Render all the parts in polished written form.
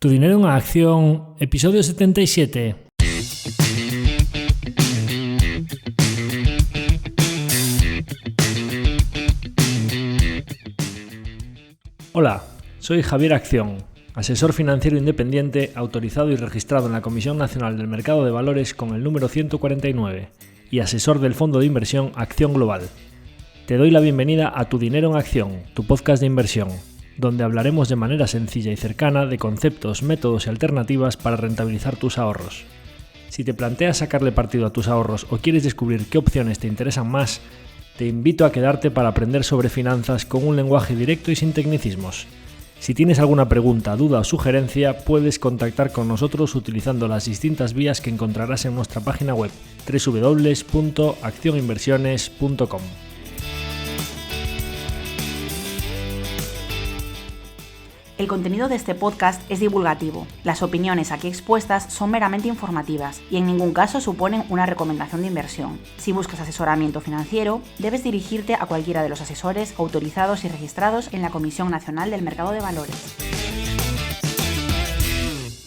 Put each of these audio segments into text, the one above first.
Tu dinero en acción, episodio 77. Hola, soy Javier Acción, asesor financiero independiente autorizado y registrado en la Comisión Nacional del Mercado de Valores con el número 149 y asesor del fondo de inversión Acción Global. Te doy la bienvenida a Tu dinero en acción, tu podcast de inversión, donde hablaremos de manera sencilla y cercana de conceptos, métodos y alternativas para rentabilizar tus ahorros. Si te planteas sacarle partido a tus ahorros o quieres descubrir qué opciones te interesan más, te invito a quedarte para aprender sobre finanzas con un lenguaje directo y sin tecnicismos. Si tienes alguna pregunta, duda o sugerencia, puedes contactar con nosotros utilizando las distintas vías que encontrarás en nuestra página web www.accioninversiones.com. El contenido de este podcast es divulgativo. Las opiniones aquí expuestas son meramente informativas y en ningún caso suponen una recomendación de inversión. Si buscas asesoramiento financiero, debes dirigirte a cualquiera de los asesores autorizados y registrados en la Comisión Nacional del Mercado de Valores.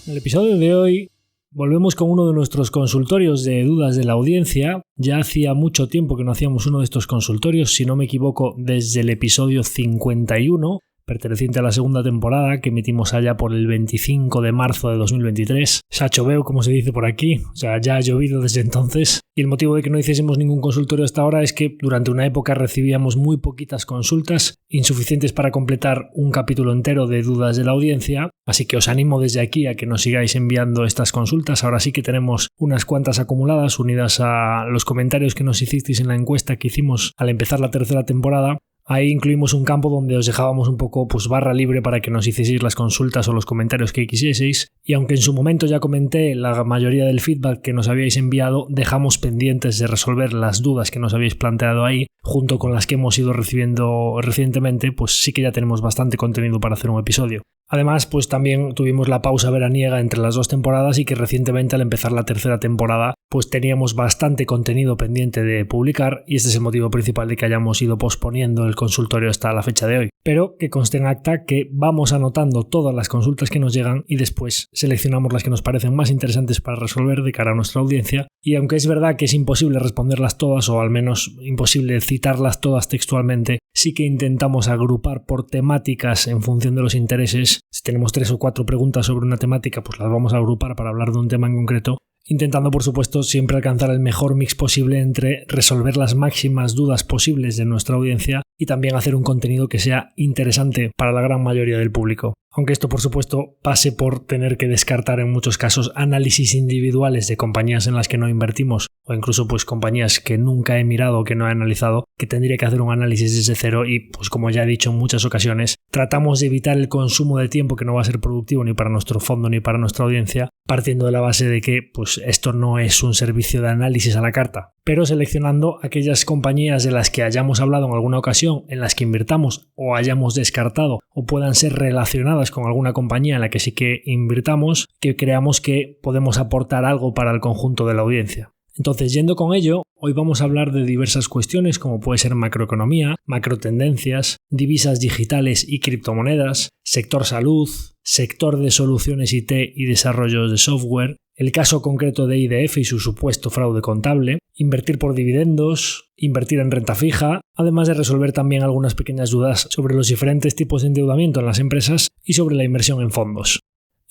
En el episodio de hoy volvemos con uno de nuestros consultorios de dudas de la audiencia. Ya hacía mucho tiempo que no hacíamos uno de estos consultorios, si no me equivoco, desde el episodio 51. Perteneciente a la segunda temporada que emitimos allá por el 25 de marzo de 2023. Se ha choveu, como se dice por aquí, o sea, ya ha llovido desde entonces. Y el motivo de que no hiciésemos ningún consultorio hasta ahora es que durante una época recibíamos muy poquitas consultas, insuficientes para completar un capítulo entero de dudas de la audiencia, así que os animo desde aquí a que nos sigáis enviando estas consultas. Ahora sí que tenemos unas cuantas acumuladas unidas a los comentarios que nos hicisteis en la encuesta que hicimos al empezar la tercera temporada. Ahí incluimos un campo donde os dejábamos un poco barra libre para que nos hicieseis las consultas o los comentarios que quisieseis, y aunque en su momento ya comenté la mayoría del feedback que nos habíais enviado, dejamos pendientes de resolver las dudas que nos habéis planteado ahí, junto con las que hemos ido recibiendo recientemente, pues sí que ya tenemos bastante contenido para hacer un episodio. Además, pues también tuvimos la pausa veraniega entre las dos temporadas y que recientemente al empezar la tercera temporada pues teníamos bastante contenido pendiente de publicar y este es el motivo principal de que hayamos ido posponiendo el consultorio hasta la fecha de hoy. Pero que conste en acta que vamos anotando todas las consultas que nos llegan y después seleccionamos las que nos parecen más interesantes para resolver de cara a nuestra audiencia, y aunque es verdad que es imposible responderlas todas o al menos imposible citarlas todas textualmente, sí que intentamos agrupar por temáticas en función de los intereses. Si tenemos 3 o 4 preguntas sobre una temática, pues las vamos a agrupar para hablar de un tema en concreto, intentando por supuesto siempre alcanzar el mejor mix posible entre resolver las máximas dudas posibles de nuestra audiencia y también hacer un contenido que sea interesante para la gran mayoría del público. Aunque esto por supuesto pase por tener que descartar en muchos casos análisis individuales de compañías en las que no invertimos o incluso pues compañías que nunca he mirado o que no he analizado, que tendría que hacer un análisis desde cero y pues como ya he dicho en muchas ocasiones, tratamos de evitar el consumo de tiempo que no va a ser productivo ni para nuestro fondo ni para nuestra audiencia, partiendo de la base de que pues esto no es un servicio de análisis a la carta, pero seleccionando aquellas compañías de las que hayamos hablado en alguna ocasión, en las que invirtamos o hayamos descartado o puedan ser relacionadas con alguna compañía en la que sí que invirtamos, que creamos que podemos aportar algo para el conjunto de la audiencia. Entonces, yendo con ello, hoy vamos a hablar de diversas cuestiones como puede ser macroeconomía, macrotendencias, divisas digitales y criptomonedas, sector salud, sector de soluciones IT y desarrollos de software, el caso concreto de IDF y su supuesto fraude contable, invertir por dividendos, invertir en renta fija, además de resolver también algunas pequeñas dudas sobre los diferentes tipos de endeudamiento en las empresas y sobre la inversión en fondos.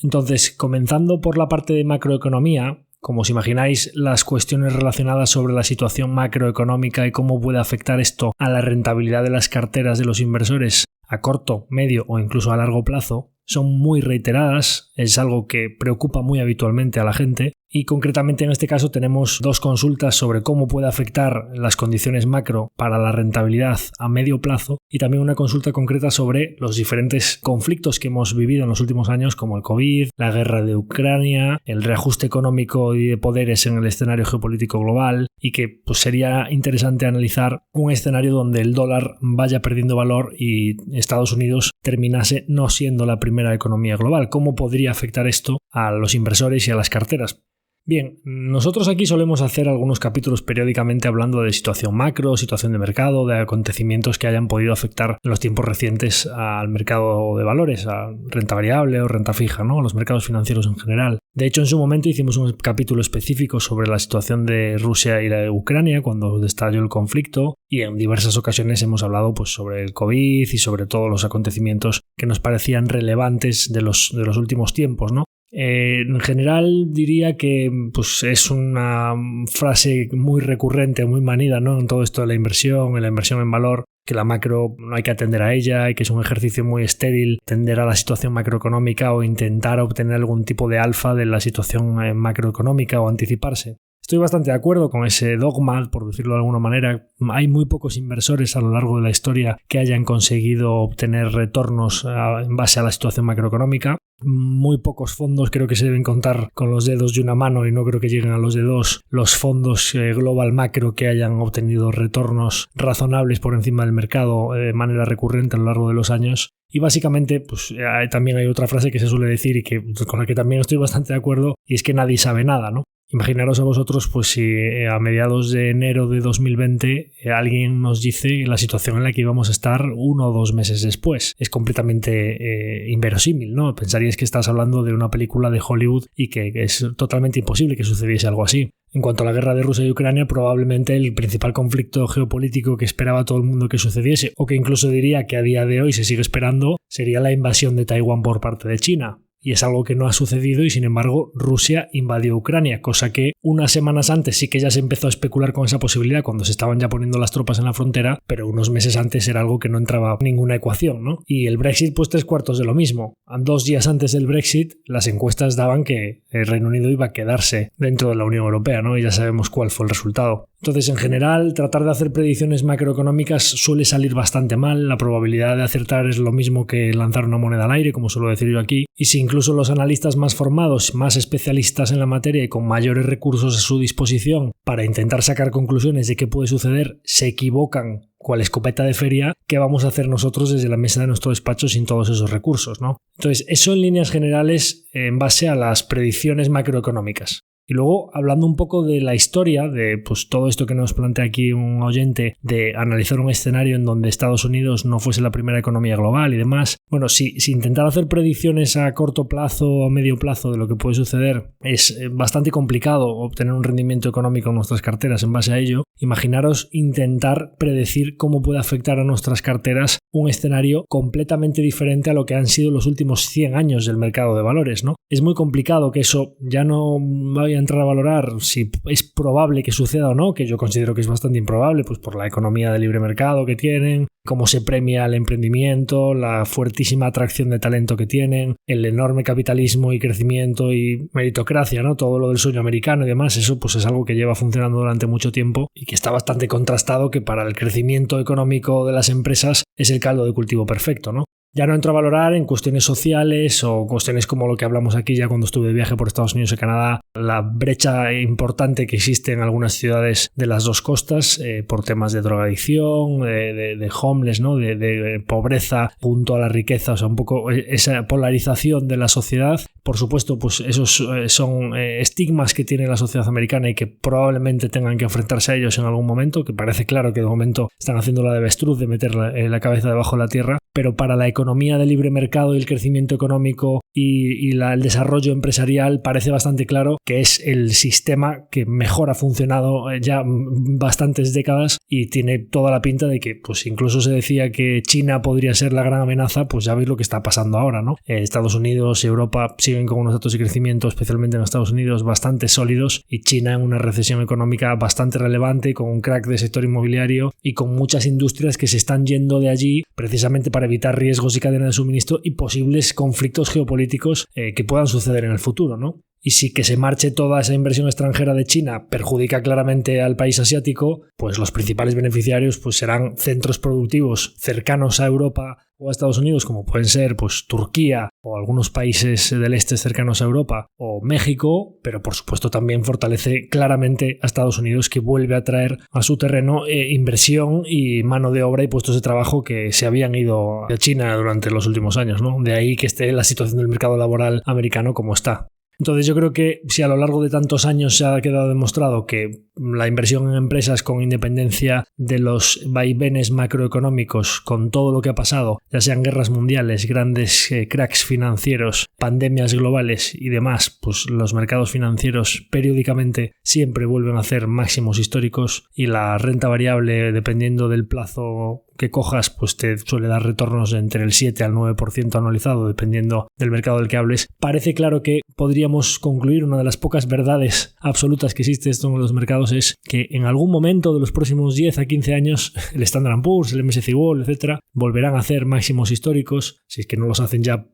Entonces, comenzando por la parte de macroeconomía, como os imagináis, las cuestiones relacionadas sobre la situación macroeconómica y cómo puede afectar esto a la rentabilidad de las carteras de los inversores a corto, medio o incluso a largo plazo son muy reiteradas, es algo que preocupa muy habitualmente a la gente y concretamente en este caso tenemos dos consultas sobre cómo puede afectar las condiciones macro para la rentabilidad a medio plazo y también una consulta concreta sobre los diferentes conflictos que hemos vivido en los últimos años como el COVID, la guerra de Ucrania, el reajuste económico y de poderes en el escenario geopolítico global y que pues sería interesante analizar un escenario donde el dólar vaya perdiendo valor y Estados Unidos terminase no siendo la primera economía global. ¿Cómo podría afectar esto a los inversores y a las carteras? Bien, nosotros aquí solemos hacer algunos capítulos periódicamente hablando de situación macro, situación de mercado, de acontecimientos que hayan podido afectar en los tiempos recientes al mercado de valores, a renta variable o renta fija, ¿no? A los mercados financieros en general. De hecho, en su momento hicimos un capítulo específico sobre la situación de Rusia y de Ucrania cuando estalló el conflicto, y en diversas ocasiones hemos hablado pues, sobre el COVID y sobre todos los acontecimientos que nos parecían relevantes de los últimos tiempos, ¿no? En general diría que pues, es una frase muy recurrente, muy manida, ¿no? En todo esto de la inversión en valor, que la macro no hay que atender a ella y que es un ejercicio muy estéril tender a la situación macroeconómica o intentar obtener algún tipo de alfa de la situación macroeconómica o anticiparse. Estoy bastante de acuerdo con ese dogma, por decirlo de alguna manera. Hay muy pocos inversores a lo largo de la historia que hayan conseguido obtener retornos en base a la situación macroeconómica. Muy pocos fondos, creo que se deben contar con los dedos de una mano y no creo que lleguen a los de dos, los fondos global macro que hayan obtenido retornos razonables por encima del mercado de manera recurrente a lo largo de los años. Y básicamente pues también hay otra frase que se suele decir y que, con la que también estoy bastante de acuerdo, y es que nadie sabe nada, ¿no? Imaginaros a vosotros pues si a mediados de enero de 2020 alguien nos dice la situación en la que íbamos a estar 1 o 2 meses después. Es completamente inverosímil, ¿no? Pensaríais que estás hablando de una película de Hollywood y que es totalmente imposible que sucediese algo así. En cuanto a la guerra de Rusia y Ucrania, probablemente el principal conflicto geopolítico que esperaba todo el mundo que sucediese, o que incluso diría que a día de hoy se sigue esperando, sería la invasión de Taiwán por parte de China. Y es algo que no ha sucedido y sin embargo Rusia invadió Ucrania, cosa que unas semanas antes sí que ya se empezó a especular con esa posibilidad cuando se estaban ya poniendo las tropas en la frontera, pero unos meses antes era algo que no entraba en ninguna ecuación, ¿no? Y el Brexit pues 3/4 de lo mismo. 2 días antes del Brexit las encuestas daban que el Reino Unido iba a quedarse dentro de la Unión Europea, ¿no? Y ya sabemos cuál fue el resultado. Entonces, en general, tratar de hacer predicciones macroeconómicas suele salir bastante mal. La probabilidad de acertar es lo mismo que lanzar una moneda al aire, como suelo decir yo aquí. Y si incluso los analistas más formados, más especialistas en la materia y con mayores recursos a su disposición para intentar sacar conclusiones de qué puede suceder, se equivocan cual escopeta de feria, ¿qué vamos a hacer nosotros desde la mesa de nuestro despacho sin todos esos recursos, ¿no? Entonces, eso en líneas generales en base a las predicciones macroeconómicas. Y luego, hablando un poco de la historia, de pues todo esto que nos plantea aquí un oyente, de analizar un escenario en donde Estados Unidos no fuese la primera economía global y demás. Bueno, si intentar hacer predicciones a corto plazo o a medio plazo de lo que puede suceder es bastante complicado obtener un rendimiento económico en nuestras carteras en base a ello, imaginaros intentar predecir cómo puede afectar a nuestras carteras un escenario completamente diferente a lo que han sido los últimos 100 años del mercado de valores, ¿no? Es muy complicado que eso ya no vaya a entrar a valorar si es probable que suceda o no, que yo considero que es bastante improbable, pues por la economía de libre mercado que tienen, cómo se premia el emprendimiento, la fuertísima atracción de talento que tienen, el enorme capitalismo y crecimiento y meritocracia, ¿no? Todo lo del sueño americano y demás, eso pues es algo que lleva funcionando durante mucho tiempo y que está bastante contrastado, que para el crecimiento económico de las empresas es el caldo de cultivo perfecto, ¿no? Ya no entro a valorar en cuestiones sociales o cuestiones como lo que hablamos aquí ya cuando estuve de viaje por Estados Unidos y Canadá, la brecha importante que existe en algunas ciudades de las dos costas por temas de drogadicción, de homeless, ¿no? de pobreza junto a la riqueza, o sea, un poco esa polarización de la sociedad. Por supuesto, pues esos son estigmas que tiene la sociedad americana y que probablemente tengan que enfrentarse a ellos en algún momento, que parece claro que de momento están haciendo la de avestruz de meter la cabeza debajo de la tierra, pero para la economía de libre mercado y el crecimiento económico y el desarrollo empresarial parece bastante claro que es el sistema que mejor ha funcionado ya bastantes décadas y tiene toda la pinta de que pues incluso se decía que China podría ser la gran amenaza, pues ya veis lo que está pasando ahora, ¿no? Estados Unidos y Europa siguen con unos datos de crecimiento, especialmente en Estados Unidos, bastante sólidos, y China en una recesión económica bastante relevante, con un crack del sector inmobiliario y con muchas industrias que se están yendo de allí precisamente para evitar riesgos y cadena de suministro y posibles conflictos geopolíticos que puedan suceder en el futuro, ¿no? Y si que se marche toda esa inversión extranjera de China perjudica claramente al país asiático, pues los principales beneficiarios pues serán centros productivos cercanos a Europa o a Estados Unidos, como pueden ser pues Turquía o algunos países del este cercanos a Europa o México, pero por supuesto también fortalece claramente a Estados Unidos, que vuelve a traer a su terreno inversión y mano de obra y puestos de trabajo que se habían ido a China durante los últimos años, ¿no? De ahí que esté la situación del mercado laboral americano como está. Entonces yo creo que si a lo largo de tantos años se ha quedado demostrado que la inversión en empresas, con independencia de los vaivenes macroeconómicos, con todo lo que ha pasado, ya sean guerras mundiales, grandes cracks financieros, pandemias globales y demás, pues los mercados financieros periódicamente siempre vuelven a hacer máximos históricos, y la renta variable, dependiendo del plazo que cojas, pues te suele dar retornos entre el 7 al 9% anualizado, dependiendo del mercado del que hables. Parece claro que podríamos concluir, una de las pocas verdades absolutas que existe esto en los mercados es que en algún momento de los próximos 10 a 15 años el Standard & Poor's, el MSCI World, etcétera, volverán a hacer máximos históricos, si es que no los hacen ya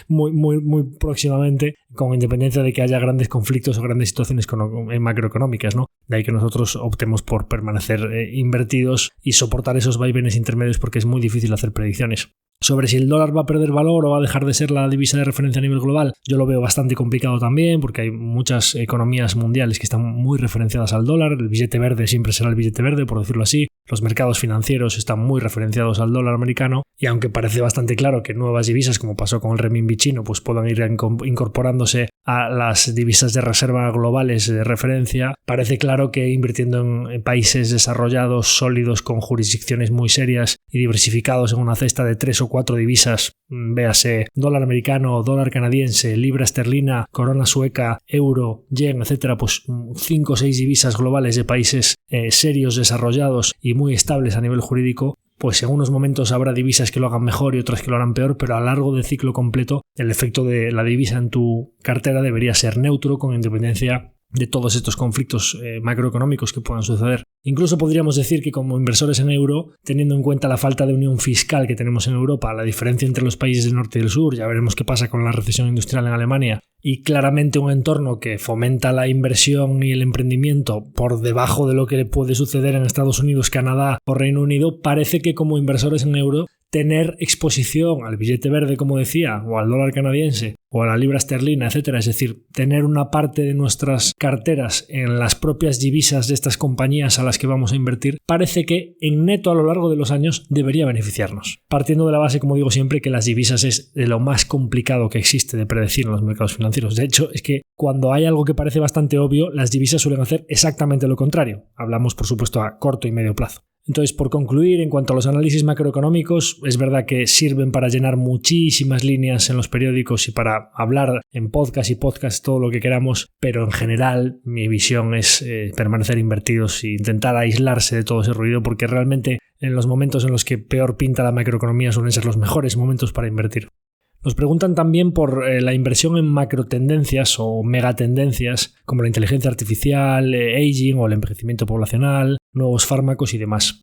muy próximamente, con independencia de que haya grandes conflictos o grandes situaciones macroeconómicas, ¿no? De ahí que nosotros optemos por permanecer invertidos y soportar esos vaivenes intermedios, porque es muy difícil hacer predicciones. Sobre si el dólar va a perder valor o va a dejar de ser la divisa de referencia a nivel global, yo lo veo bastante complicado también, porque hay muchas economías mundiales que están muy referenciadas al dólar. El billete verde siempre será el billete verde, por decirlo así. Los mercados financieros están muy referenciados al dólar americano, y aunque parece bastante claro que nuevas divisas, como pasó con el renminbi chino, pues puedan ir incorporándose a las divisas de reserva globales de referencia, parece claro que invirtiendo en países desarrollados, sólidos, con jurisdicciones muy serias y diversificados en una cesta de 3 o 4 divisas, véase dólar americano, dólar canadiense, libra esterlina, corona sueca, euro, yen, etcétera, pues 5 o 6 divisas globales de países serios, desarrollados y muy estables a nivel jurídico, pues en unos momentos habrá divisas que lo hagan mejor y otras que lo harán peor, pero a lo largo del ciclo completo el efecto de la divisa en tu cartera debería ser neutro, con independencia de todos estos conflictos macroeconómicos que puedan suceder. Incluso podríamos decir que como inversores en euro, teniendo en cuenta la falta de unión fiscal que tenemos en Europa, la diferencia entre los países del norte y del sur, ya veremos qué pasa con la recesión industrial en Alemania, y claramente un entorno que fomenta la inversión y el emprendimiento por debajo de lo que puede suceder en Estados Unidos, Canadá o Reino Unido, parece que como inversores en euro, tener exposición al billete verde, como decía, o al dólar canadiense, o a la libra esterlina, etcétera, es decir, tener una parte de nuestras carteras en las propias divisas de estas compañías a las que vamos a invertir, parece que en neto a lo largo de los años debería beneficiarnos. Partiendo de la base, como digo siempre, que las divisas es de lo más complicado que existe de predecir en los mercados financieros. De hecho, es que cuando hay algo que parece bastante obvio, las divisas suelen hacer exactamente lo contrario. Hablamos, por supuesto, a corto y medio plazo. Entonces, por concluir, en cuanto a los análisis macroeconómicos, es verdad que sirven para llenar muchísimas líneas en los periódicos y para hablar en podcast todo lo que queramos, pero en general mi visión es permanecer invertidos e intentar aislarse de todo ese ruido, porque realmente en los momentos en los que peor pinta la macroeconomía suelen ser los mejores momentos para invertir. Nos preguntan también por la inversión en macrotendencias o megatendencias como la inteligencia artificial, aging o el envejecimiento poblacional, nuevos fármacos y demás.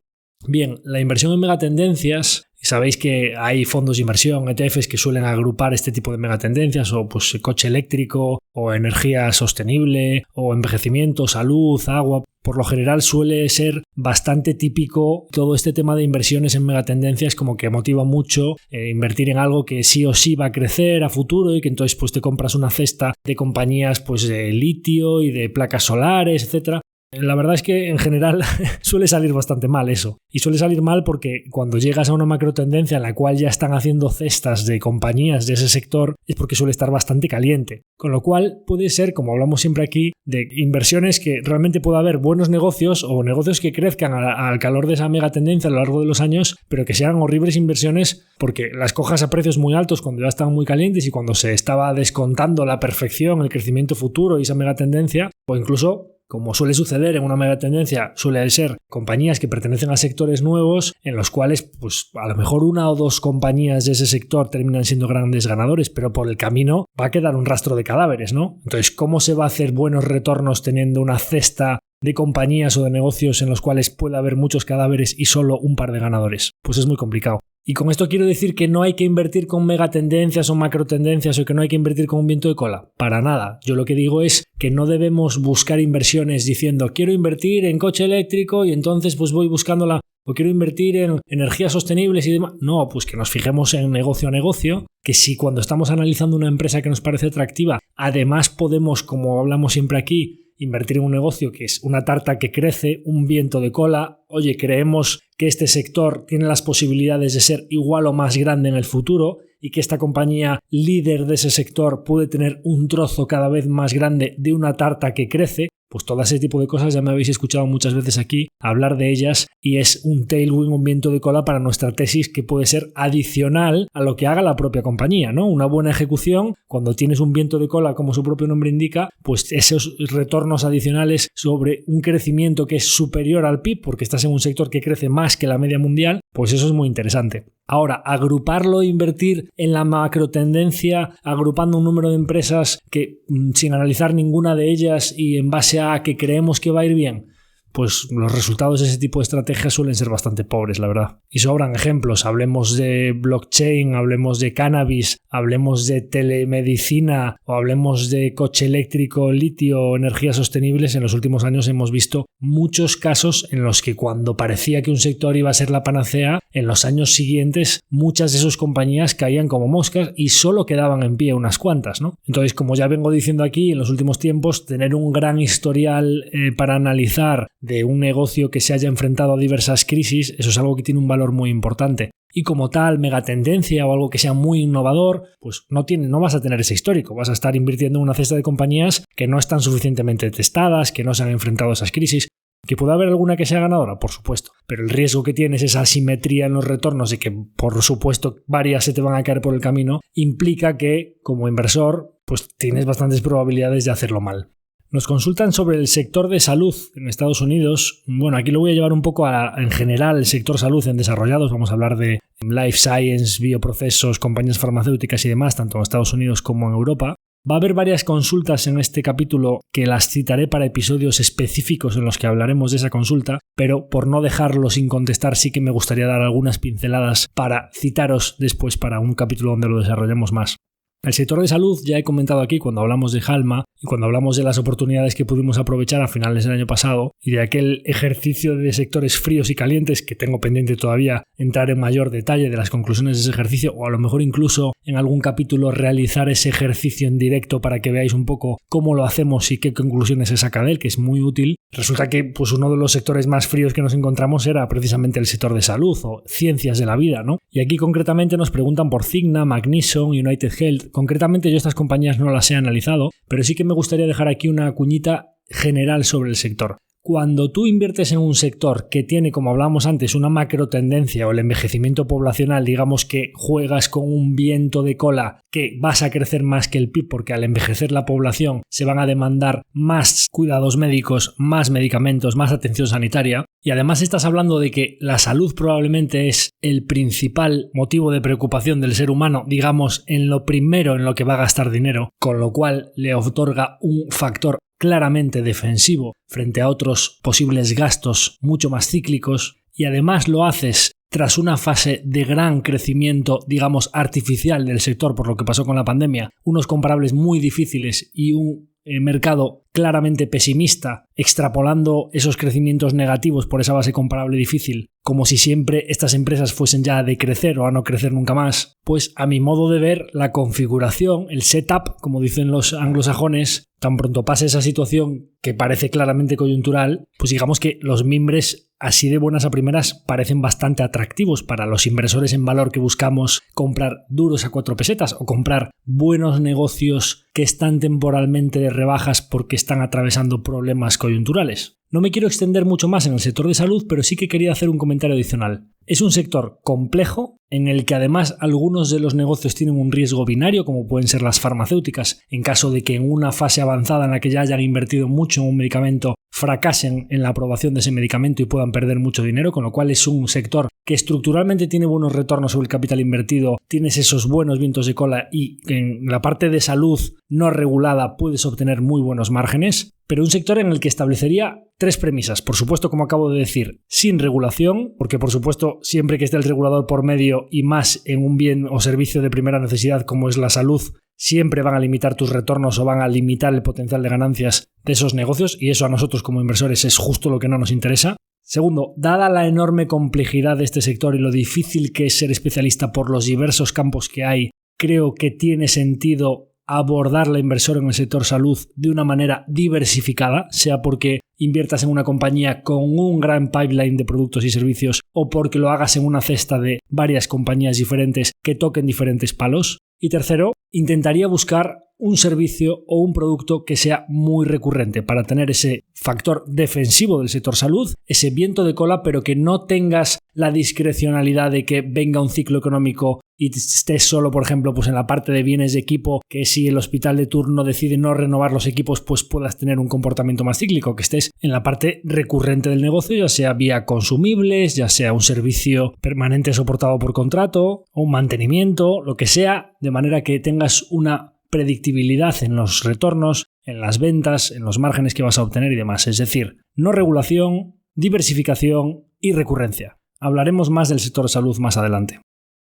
Bien, la inversión en megatendencias, sabéis que hay fondos de inversión, ETFs, que suelen agrupar este tipo de megatendencias, o pues coche eléctrico, o energía sostenible, o envejecimiento, salud, agua. Por lo general suele ser bastante típico todo este tema de inversiones en megatendencias, como que motiva mucho invertir en algo que sí o sí va a crecer a futuro, y que entonces pues te compras una cesta de compañías pues de litio y de placas solares, etcétera. La verdad es que en general suele salir bastante mal eso. Y suele salir mal porque cuando llegas a una macrotendencia en la cual ya están haciendo cestas de compañías de ese sector, es porque suele estar bastante caliente. Con lo cual puede ser, como hablamos siempre aquí, de inversiones que realmente pueda haber buenos negocios o negocios que crezcan al calor de esa megatendencia a lo largo de los años, pero que sean horribles inversiones porque las cojas a precios muy altos cuando ya estaban muy calientes y cuando se estaba descontando la perfección, el crecimiento futuro y esa megatendencia, o incluso, como suele suceder en una megatendencia, suele ser compañías que pertenecen a sectores nuevos en los cuales pues a lo mejor una o dos compañías de ese sector terminan siendo grandes ganadores, pero por el camino va a quedar un rastro de cadáveres, ¿no? Entonces, ¿cómo se va a hacer buenos retornos teniendo una cesta de compañías o de negocios en los cuales puede haber muchos cadáveres y solo un par de ganadores? Pues es muy complicado. Y con esto quiero decir que no hay que invertir con megatendencias o macrotendencias, o que no hay que invertir con un viento de cola. Para nada. Yo lo que digo es que no debemos buscar inversiones diciendo quiero invertir en coche eléctrico y entonces pues voy buscándola, o quiero invertir en energías sostenibles y demás. No, pues que nos fijemos en negocio a negocio, que si cuando estamos analizando una empresa que nos parece atractiva, además podemos, como hablamos siempre aquí, invertir en un negocio que es una tarta que crece, un viento de cola. Oye, creemos que este sector tiene las posibilidades de ser igual o más grande en el futuro, y que esta compañía líder de ese sector puede tener un trozo cada vez más grande de una tarta que crece. Pues todo ese tipo de cosas ya me habéis escuchado muchas veces aquí hablar de ellas y es un tailwind, un viento de cola para nuestra tesis que puede ser adicional a lo que haga la propia compañía, ¿no? Una buena ejecución, cuando tienes un viento de cola como su propio nombre indica, pues esos retornos adicionales sobre un crecimiento que es superior al PIB porque estás en un sector que crece más que la media mundial, pues eso es muy interesante. Ahora, agruparlo e invertir en la macrotendencia, agrupando un número de empresas que sin analizar ninguna de ellas y en base a que creemos que va a ir bien, pues los resultados de ese tipo de estrategias suelen ser bastante pobres, la verdad. Y sobran ejemplos. Hablemos de blockchain, hablemos de cannabis, hablemos de telemedicina o hablemos de coche eléctrico, litio o energías sostenibles. En los últimos años hemos visto muchos casos en los que cuando parecía que un sector iba a ser la panacea, en los años siguientes muchas de sus compañías caían como moscas y solo quedaban en pie unas cuantas, ¿no? Entonces, como ya vengo diciendo aquí, en los últimos tiempos, tener un gran historial para analizar de un negocio que se haya enfrentado a diversas crisis, eso es algo que tiene un valor muy importante. Y como tal, megatendencia o algo que sea muy innovador, pues no vas a tener ese histórico. Vas a estar invirtiendo en una cesta de compañías que no están suficientemente testadas, que no se han enfrentado a esas crisis. ¿Que puede haber alguna que sea ganadora? Por supuesto. Pero el riesgo que tienes, esa asimetría en los retornos y que, por supuesto, varias se te van a caer por el camino, implica que, como inversor, pues tienes bastantes probabilidades de hacerlo mal. Nos consultan sobre el sector de salud en Estados Unidos. Bueno, aquí lo voy a llevar un poco en general el sector salud en desarrollados. Vamos a hablar de life science, bioprocesos, compañías farmacéuticas y demás, tanto en Estados Unidos como en Europa. Va a haber varias consultas en este capítulo que las citaré para episodios específicos en los que hablaremos de esa consulta, pero por no dejarlo sin contestar sí que me gustaría dar algunas pinceladas para citaros después para un capítulo donde lo desarrollemos más. El sector de salud ya he comentado aquí cuando hablamos de Halma y cuando hablamos de las oportunidades que pudimos aprovechar a finales del año pasado y de aquel ejercicio de sectores fríos y calientes que tengo pendiente todavía entrar en mayor detalle de las conclusiones de ese ejercicio o a lo mejor incluso en algún capítulo realizar ese ejercicio en directo para que veáis un poco cómo lo hacemos y qué conclusiones se saca de él, que es muy útil. Resulta que pues uno de los sectores más fríos que nos encontramos era precisamente el sector de salud o ciencias de la vida, ¿no? Y aquí concretamente nos preguntan por Cigna, McNesson, United Health. Concretamente yo estas compañías no las he analizado, pero sí que me gustaría dejar aquí una cuñita general sobre el sector. Cuando tú inviertes en un sector que tiene, como hablábamos antes, una macro tendencia o el envejecimiento poblacional, digamos que juegas con un viento de cola que vas a crecer más que el PIB porque al envejecer la población se van a demandar más cuidados médicos, más medicamentos, más atención sanitaria y además estás hablando de que la salud probablemente es el principal motivo de preocupación del ser humano, digamos, en lo primero en lo que va a gastar dinero, con lo cual le otorga un factor claramente defensivo frente a otros posibles gastos mucho más cíclicos y además lo haces tras una fase de gran crecimiento, digamos, artificial del sector por lo que pasó con la pandemia, unos comparables muy difíciles y un mercado claramente pesimista, extrapolando esos crecimientos negativos por esa base comparable difícil, como si siempre estas empresas fuesen ya a decrecer o a no crecer nunca más, pues a mi modo de ver la configuración, el setup, como dicen los anglosajones, tan pronto pase esa situación que parece claramente coyuntural, pues digamos que los mimbres así de buenas a primeras parecen bastante atractivos para los inversores en valor que buscamos comprar duros a 4 pesetas o comprar buenos negocios que están temporalmente de rebajas porque están atravesando problemas coyunturales. No me quiero extender mucho más en el sector de salud, pero sí que quería hacer un comentario adicional. Es un sector complejo en el que además algunos de los negocios tienen un riesgo binario, como pueden ser las farmacéuticas, en caso de que en una fase avanzada en la que ya hayan invertido mucho en un medicamento fracasen en la aprobación de ese medicamento y puedan perder mucho dinero, con lo cual es un sector que estructuralmente tiene buenos retornos sobre el capital invertido, tienes esos buenos vientos de cola y en la parte de salud no regulada puedes obtener muy buenos márgenes, pero un sector en el que establecería 3 premisas. Por supuesto, como acabo de decir, sin regulación, porque por supuesto siempre que esté el regulador por medio y más en un bien o servicio de primera necesidad como es la salud, siempre van a limitar tus retornos o van a limitar el potencial de ganancias de esos negocios y eso a nosotros como inversores es justo lo que no nos interesa. Segundo, dada la enorme complejidad de este sector y lo difícil que es ser especialista por los diversos campos que hay, creo que tiene sentido abordar la inversión en el sector salud de una manera diversificada, sea porque inviertas en una compañía con un gran pipeline de productos y servicios o porque lo hagas en una cesta de varias compañías diferentes que toquen diferentes palos. Y tercero, intentaría buscar un servicio o un producto que sea muy recurrente para tener ese factor defensivo del sector salud, ese viento de cola, pero que no tengas la discrecionalidad de que venga un ciclo económico y estés solo, por ejemplo, pues en la parte de bienes de equipo, que si el hospital de turno decide no renovar los equipos, pues puedas tener un comportamiento más cíclico, que estés en la parte recurrente del negocio, ya sea vía consumibles, ya sea un servicio permanente soportado por contrato, o un mantenimiento, lo que sea, de manera que tengas una predictibilidad en los retornos, en las ventas, en los márgenes que vas a obtener y demás. Es decir, no regulación, diversificación y recurrencia. Hablaremos más del sector salud más adelante.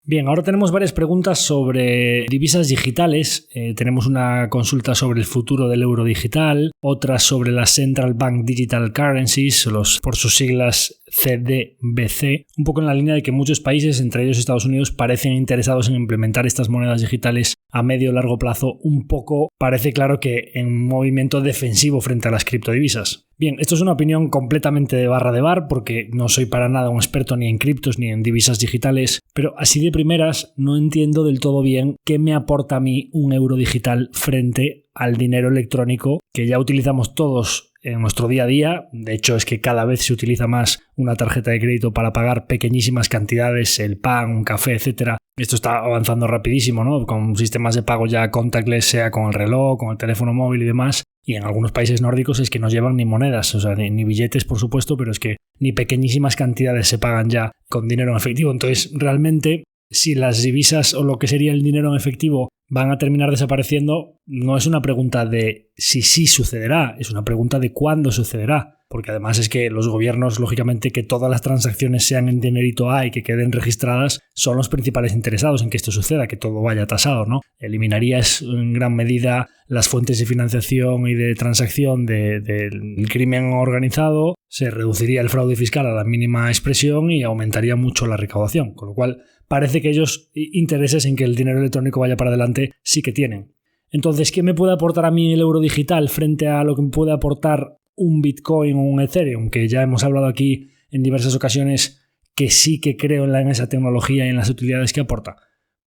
Bien, ahora tenemos varias preguntas sobre divisas digitales. Tenemos una consulta sobre el futuro del euro digital, otras sobre las Central Bank Digital Currencies, por sus siglas CDBC, un poco en la línea de que muchos países, entre ellos Estados Unidos, parecen interesados en implementar estas monedas digitales a medio o largo plazo. Un poco parece claro que en movimiento defensivo frente a las criptodivisas. Bien, esto es una opinión completamente de barra de bar porque no soy para nada un experto ni en criptos ni en divisas digitales, pero así de primeras no entiendo del todo bien qué me aporta a mí un euro digital frente al dinero electrónico que ya utilizamos todos en nuestro día a día. De hecho, es que cada vez se utiliza más una tarjeta de crédito para pagar pequeñísimas cantidades, el pan, un café, etcétera. Esto está avanzando rapidísimo, ¿no? Con sistemas de pago ya contactless, sea con el reloj, con el teléfono móvil y demás. Y en algunos países nórdicos es que no llevan ni monedas, o sea, ni billetes, por supuesto, pero es que ni pequeñísimas cantidades se pagan ya con dinero en efectivo. Entonces, realmente, si las divisas o lo que sería el dinero en efectivo van a terminar desapareciendo, no es una pregunta de si sí sucederá, es una pregunta de cuándo sucederá. Porque además es que los gobiernos, lógicamente, que todas las transacciones sean en dinerito A y que queden registradas, son los principales interesados en que esto suceda, que todo vaya tasado, ¿no? Eliminarías en gran medida las fuentes de financiación y de transacción del crimen organizado, se reduciría el fraude fiscal a la mínima expresión y aumentaría mucho la recaudación, con lo cual parece que ellos intereses en que el dinero electrónico vaya para adelante sí que tienen. Entonces, ¿qué me puede aportar a mí el euro digital frente a lo que me puede aportar un Bitcoin o un Ethereum? Que ya hemos hablado aquí en diversas ocasiones que sí que creo en esa tecnología y en las utilidades que aporta.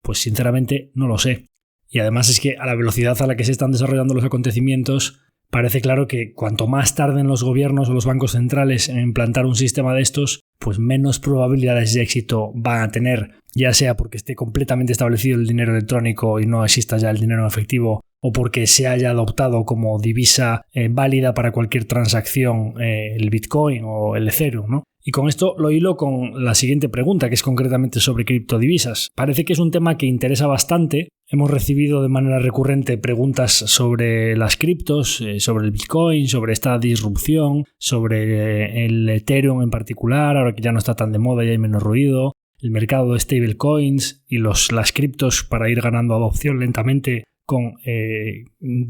Pues sinceramente no lo sé. Y además es que a la velocidad a la que se están desarrollando los acontecimientos, parece claro que cuanto más tarden los gobiernos o los bancos centrales en implantar un sistema de estos, pues menos probabilidades de éxito van a tener, ya sea porque esté completamente establecido el dinero electrónico y no exista ya el dinero en efectivo, o porque se haya adoptado como divisa válida para cualquier transacción el Bitcoin o el Ethereum, ¿no? Y con esto lo hilo con la siguiente pregunta, que es concretamente sobre criptodivisas. Parece que es un tema que interesa bastante. Hemos recibido de manera recurrente preguntas sobre las criptos, sobre el Bitcoin, sobre esta disrupción, sobre el Ethereum en particular, ahora que ya no está tan de moda y hay menos ruido, el mercado de stablecoins y las criptos para ir ganando adopción lentamente con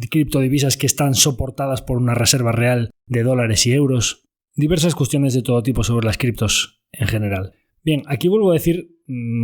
criptodivisas que están soportadas por una reserva real de dólares y euros. Diversas cuestiones de todo tipo sobre las criptos en general. Bien, aquí vuelvo a decir,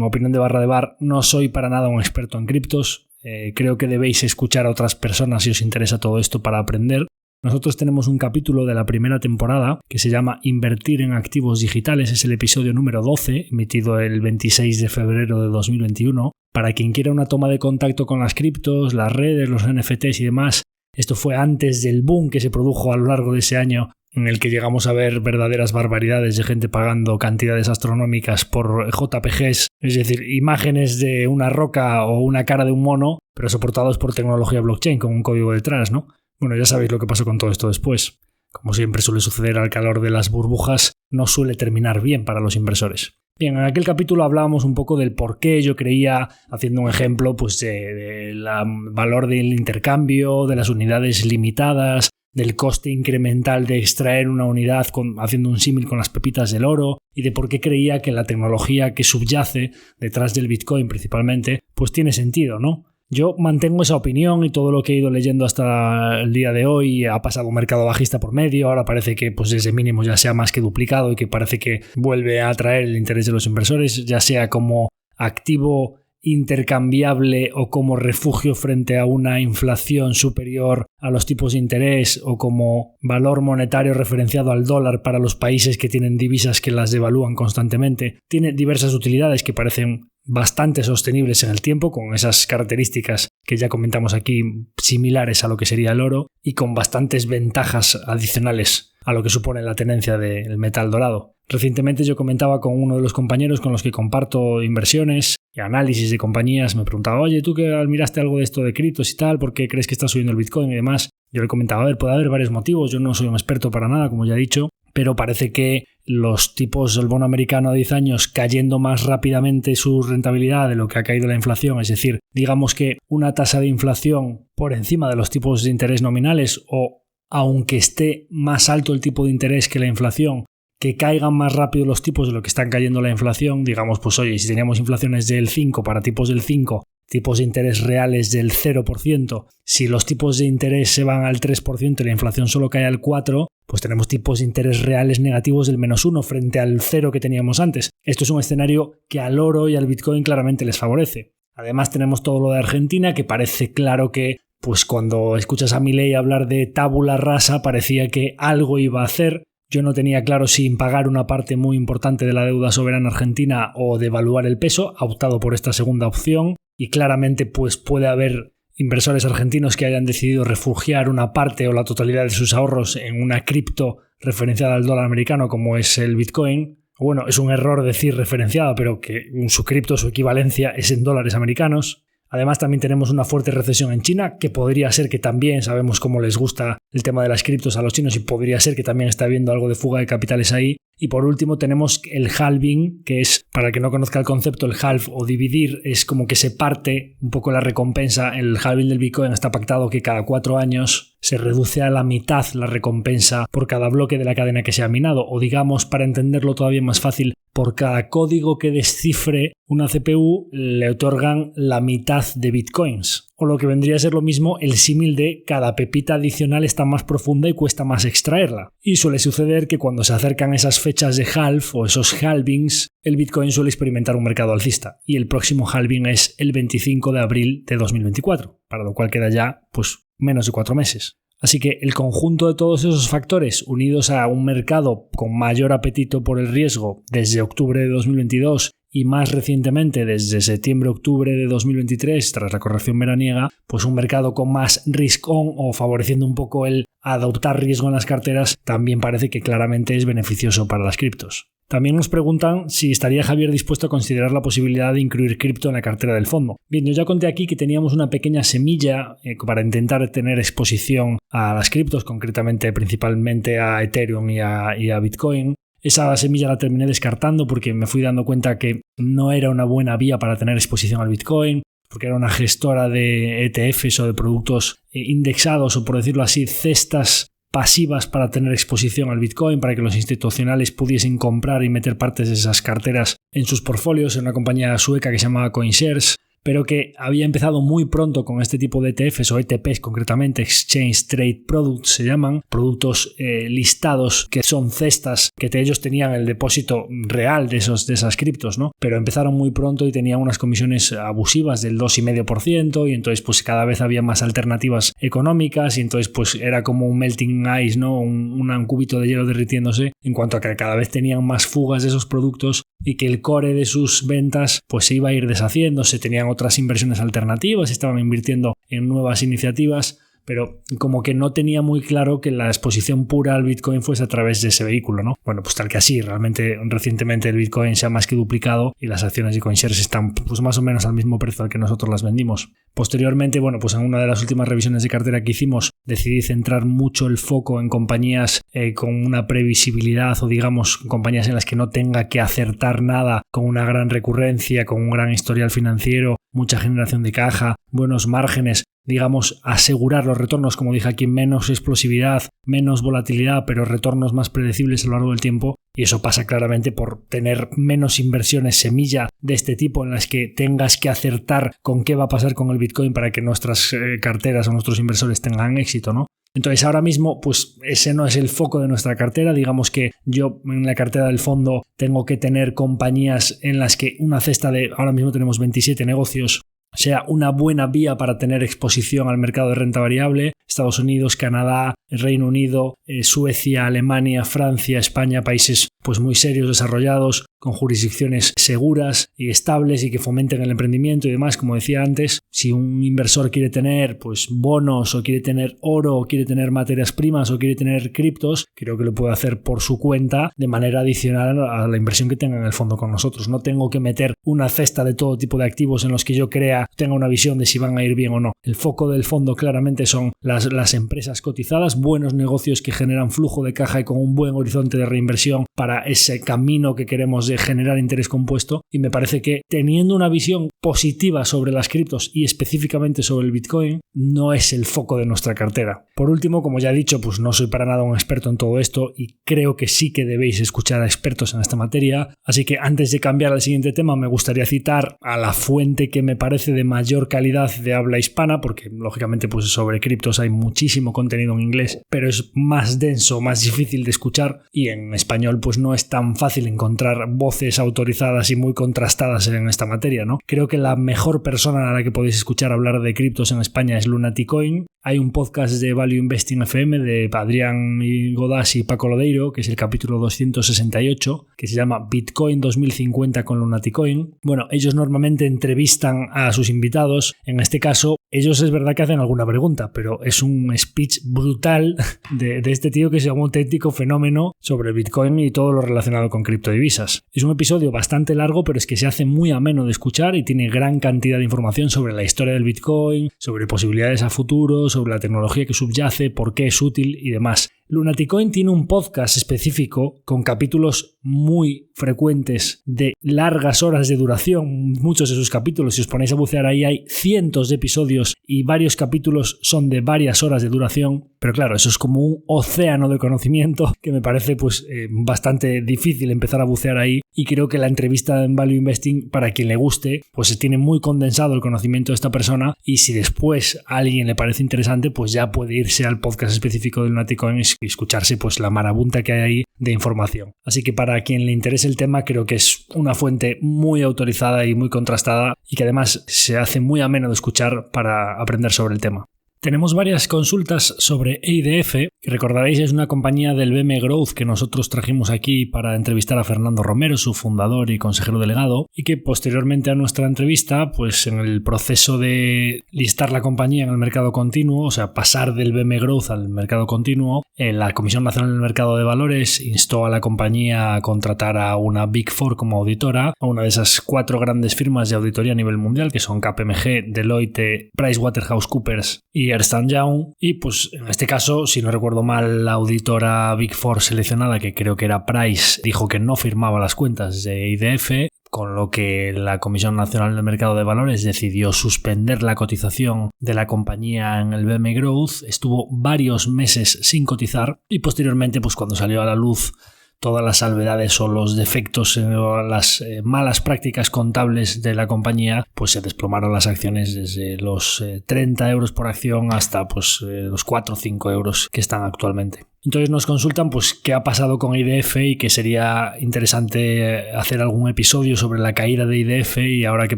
opinión de barra de bar, no soy para nada un experto en criptos. Creo que debéis escuchar a otras personas si os interesa todo esto para aprender. Nosotros tenemos un capítulo de la primera temporada que se llama Invertir en activos digitales, es el episodio número 12, emitido el 26 de febrero de 2021. Para quien quiera una toma de contacto con las criptos, las redes, los NFTs y demás, esto fue antes del boom que se produjo a lo largo de ese año, en el que llegamos a ver verdaderas barbaridades de gente pagando cantidades astronómicas por JPGs, es decir, imágenes de una roca o una cara de un mono, pero soportados por tecnología blockchain con un código detrás, ¿no? Bueno, ya sabéis lo que pasó con todo esto después. Como siempre suele suceder al calor de las burbujas, no suele terminar bien para los inversores. Bien, en aquel capítulo hablábamos un poco del por qué yo creía, haciendo un ejemplo, pues del valor del intercambio, de las unidades limitadas, del coste incremental de extraer una unidad haciendo un símil con las pepitas del oro, y de por qué creía que la tecnología que subyace detrás del Bitcoin principalmente, pues tiene sentido, ¿no? Yo mantengo esa opinión y todo lo que he ido leyendo hasta el día de hoy ha pasado un mercado bajista por medio, ahora parece que pues ese mínimo ya sea más que duplicado y que parece que vuelve a atraer el interés de los inversores, ya sea como activo intercambiable o como refugio frente a una inflación superior a los tipos de interés o como valor monetario referenciado al dólar para los países que tienen divisas que las devalúan constantemente. Tiene diversas utilidades que parecen bastante sostenibles en el tiempo, con esas características que ya comentamos aquí similares a lo que sería el oro y con bastantes ventajas adicionales a lo que supone la tenencia del metal dorado. Recientemente yo comentaba con uno de los compañeros con los que comparto inversiones y análisis de compañías, me preguntaba, oye, ¿tú que miraste algo de esto de criptos y tal? ¿Por qué crees que está subiendo el Bitcoin y demás? Yo le comentaba, a ver, puede haber varios motivos, yo no soy un experto para nada, como ya he dicho, pero parece que los tipos del bono americano a 10 años cayendo más rápidamente su rentabilidad de lo que ha caído la inflación, es decir, digamos que una tasa de inflación por encima de los tipos de interés nominales o aunque esté más alto el tipo de interés que la inflación, que caigan más rápido los tipos de lo que están cayendo la inflación, digamos, pues oye, si teníamos inflaciones del 5 para tipos del 5, tipos de interés reales del 0%, si los tipos de interés se van al 3% y la inflación solo cae al 4%, pues tenemos tipos de interés reales negativos del -1 frente al 0 que teníamos antes. Esto es un escenario que al oro y al Bitcoin claramente les favorece. Además tenemos todo lo de Argentina, que parece claro que pues cuando escuchas a Milei hablar de tabula rasa parecía que algo iba a hacer. Yo no tenía claro si impagar una parte muy importante de la deuda soberana argentina o devaluar el peso. Ha optado por esta segunda opción y claramente pues puede haber inversores argentinos que hayan decidido refugiar una parte o la totalidad de sus ahorros en una cripto referenciada al dólar americano como es el Bitcoin. Bueno, es un error decir referenciada, pero que su cripto, su equivalencia es en dólares americanos. Además también tenemos una fuerte recesión en China, que podría ser que también sabemos cómo les gusta el tema de las criptos a los chinos y podría ser que también está habiendo algo de fuga de capitales ahí. Y por último tenemos el halving, que es, para el que no conozca el concepto, el halve o dividir, es como que se parte un poco la recompensa. El halving del Bitcoin está pactado que cada 4 años se reduce a la mitad la recompensa por cada bloque de la cadena que se ha minado, o digamos, para entenderlo todavía más fácil, por cada código que descifre una CPU le otorgan la mitad de bitcoins. O lo que vendría a ser lo mismo, el símil de cada pepita adicional está más profunda y cuesta más extraerla. Y suele suceder que cuando se acercan esas fechas de halve o esos halvings, el Bitcoin suele experimentar un mercado alcista. Y el próximo halving es el 25 de abril de 2024, para lo cual queda ya pues menos de 4 meses. Así que el conjunto de todos esos factores, unidos a un mercado con mayor apetito por el riesgo desde octubre de 2022 y más recientemente desde septiembre-octubre de 2023 tras la corrección veraniega, pues un mercado con más risk-on o favoreciendo un poco el adoptar riesgo en las carteras, también parece que claramente es beneficioso para las criptos. También nos preguntan si estaría Javier dispuesto a considerar la posibilidad de incluir cripto en la cartera del fondo. Bien, yo ya conté aquí que teníamos una pequeña semilla para intentar tener exposición a las criptos, concretamente principalmente a Ethereum y a Bitcoin. Esa semilla la terminé descartando porque me fui dando cuenta que no era una buena vía para tener exposición al Bitcoin, porque era una gestora de ETFs o de productos indexados o, por decirlo así, cestas pasivas para tener exposición al Bitcoin, para que los institucionales pudiesen comprar y meter partes de esas carteras en sus portfolios en una compañía sueca que se llamaba CoinShares, pero que había empezado muy pronto con este tipo de ETFs o ETPs, concretamente Exchange Trade Products se llaman, productos listados que son cestas que ellos tenían el depósito real de esas criptos, ¿no? Pero empezaron muy pronto y tenían unas comisiones abusivas del 2,5% y entonces pues cada vez había más alternativas económicas y entonces pues era como un melting ice, ¿no? Un cubito de hielo derritiéndose en cuanto a que cada vez tenían más fugas de esos productos y que el core de sus ventas pues se iba a ir deshaciéndose, tenían otras inversiones alternativas, estaban invirtiendo en nuevas iniciativas, pero como que no tenía muy claro que la exposición pura al Bitcoin fuese a través de ese vehículo, ¿no? Bueno, pues tal que así, realmente recientemente el Bitcoin se ha más que duplicado y las acciones de CoinShares están pues más o menos al mismo precio al que nosotros las vendimos. Posteriormente, bueno, pues en una de las últimas revisiones de cartera que hicimos, decidí centrar mucho el foco en compañías con una previsibilidad o digamos compañías en las que no tenga que acertar nada, con una gran recurrencia, con un gran historial financiero, mucha generación de caja, buenos márgenes, digamos, asegurar los retornos, como dije aquí, menos explosividad, menos volatilidad, pero retornos más predecibles a lo largo del tiempo. Y eso pasa claramente por tener menos inversiones semilla de este tipo en las que tengas que acertar con qué va a pasar con el Bitcoin para que nuestras carteras o nuestros inversores tengan éxito, ¿no? Entonces ahora mismo pues ese no es el foco de nuestra cartera. Digamos que yo en la cartera del fondo tengo que tener compañías en las que una cesta de, ahora mismo tenemos 27 negocios, sea una buena vía para tener exposición al mercado de renta variable. Estados Unidos, Canadá, Reino Unido, Suecia, Alemania, Francia, España, países pues muy serios, desarrollados, con jurisdicciones seguras y estables y que fomenten el emprendimiento y demás. Como decía antes, si un inversor quiere tener pues bonos o quiere tener oro o quiere tener materias primas o quiere tener criptos, creo que lo puede hacer por su cuenta de manera adicional a la inversión que tenga en el fondo con nosotros. No tengo que meter una cesta de todo tipo de activos en los que yo tenga una visión de si van a ir bien o no. El foco del fondo claramente son las empresas cotizadas, buenos negocios que generan flujo de caja y con un buen horizonte de reinversión para ese camino que queremos de generar interés compuesto, y me parece que teniendo una visión positiva sobre las criptos y específicamente sobre el Bitcoin no es el foco de nuestra cartera. Por último, como ya he dicho, pues no soy para nada un experto en todo esto y creo que sí que debéis escuchar a expertos en esta materia, así que antes de cambiar al siguiente tema me gustaría citar a la fuente que me parece de mayor calidad de habla hispana, porque lógicamente pues sobre criptos hay muchísimo contenido en inglés, pero es más denso, más difícil de escuchar, y en español pues no es tan fácil encontrar voces autorizadas y muy contrastadas en esta materia, ¿no? Creo que la mejor persona a la que podéis escuchar hablar de criptos en España es Lunaticoin. Hay un podcast de Value Investing FM de Adrián Godás y Paco Lodeiro, que es el capítulo 268, que se llama Bitcoin 2050 con Lunaticoin. Bueno, ellos normalmente entrevistan a sus invitados. En este caso, ellos es verdad que hacen alguna pregunta, pero es un speech brutal de este tío que es un auténtico fenómeno sobre Bitcoin y todo lo relacionado con criptodivisas. Es un episodio bastante largo, pero es que se hace muy ameno de escuchar y tiene gran cantidad de información sobre la historia del Bitcoin, sobre posibilidades a futuro, sobre la tecnología que subyace, por qué es útil y demás. Lunaticoin tiene un podcast específico con capítulos muy frecuentes de largas horas de duración, muchos de sus capítulos, si os ponéis a bucear ahí hay cientos de episodios y varios capítulos son de varias horas de duración, pero claro, eso es como un océano de conocimiento que me parece pues bastante difícil empezar a bucear ahí, y creo que la entrevista en Value Investing, para quien le guste, pues se tiene muy condensado el conocimiento de esta persona, y si después a alguien le parece interesante, pues ya puede irse al podcast específico de Lunaticoin y escucharse pues la marabunta que hay ahí de información. Así que para quien le interese el tema, creo que es una fuente muy autorizada y muy contrastada, y que además se hace muy ameno de escuchar para aprender sobre el tema. Tenemos varias consultas sobre EIDF, que recordaréis es una compañía del BM Growth que nosotros trajimos aquí para entrevistar a Fernando Romero, su fundador y consejero delegado, y que posteriormente a nuestra entrevista, pues en el proceso de listar la compañía en el mercado continuo, o sea, pasar del BM Growth al mercado continuo, la Comisión Nacional del Mercado de Valores instó a la compañía a contratar a una Big Four como auditora, a una de esas 4 grandes firmas de auditoría a nivel mundial, que son KPMG, Deloitte, PricewaterhouseCoopers y Ernst & Young, y pues en este caso, si no recuerdo mal, la auditora Big Four seleccionada, que creo que era Price, dijo que no firmaba las cuentas de IDF, con lo que la Comisión Nacional del Mercado de Valores decidió suspender la cotización de la compañía en el BM Growth. Estuvo varios meses sin cotizar y posteriormente, pues cuando salió a la luz todas las salvedades o los defectos o las malas prácticas contables de la compañía, pues se desplomaron las acciones desde los 30 euros por acción hasta pues los 4 o 5 euros que están actualmente. Entonces nos consultan pues qué ha pasado con IDF y que sería interesante hacer algún episodio sobre la caída de IDF, y ahora que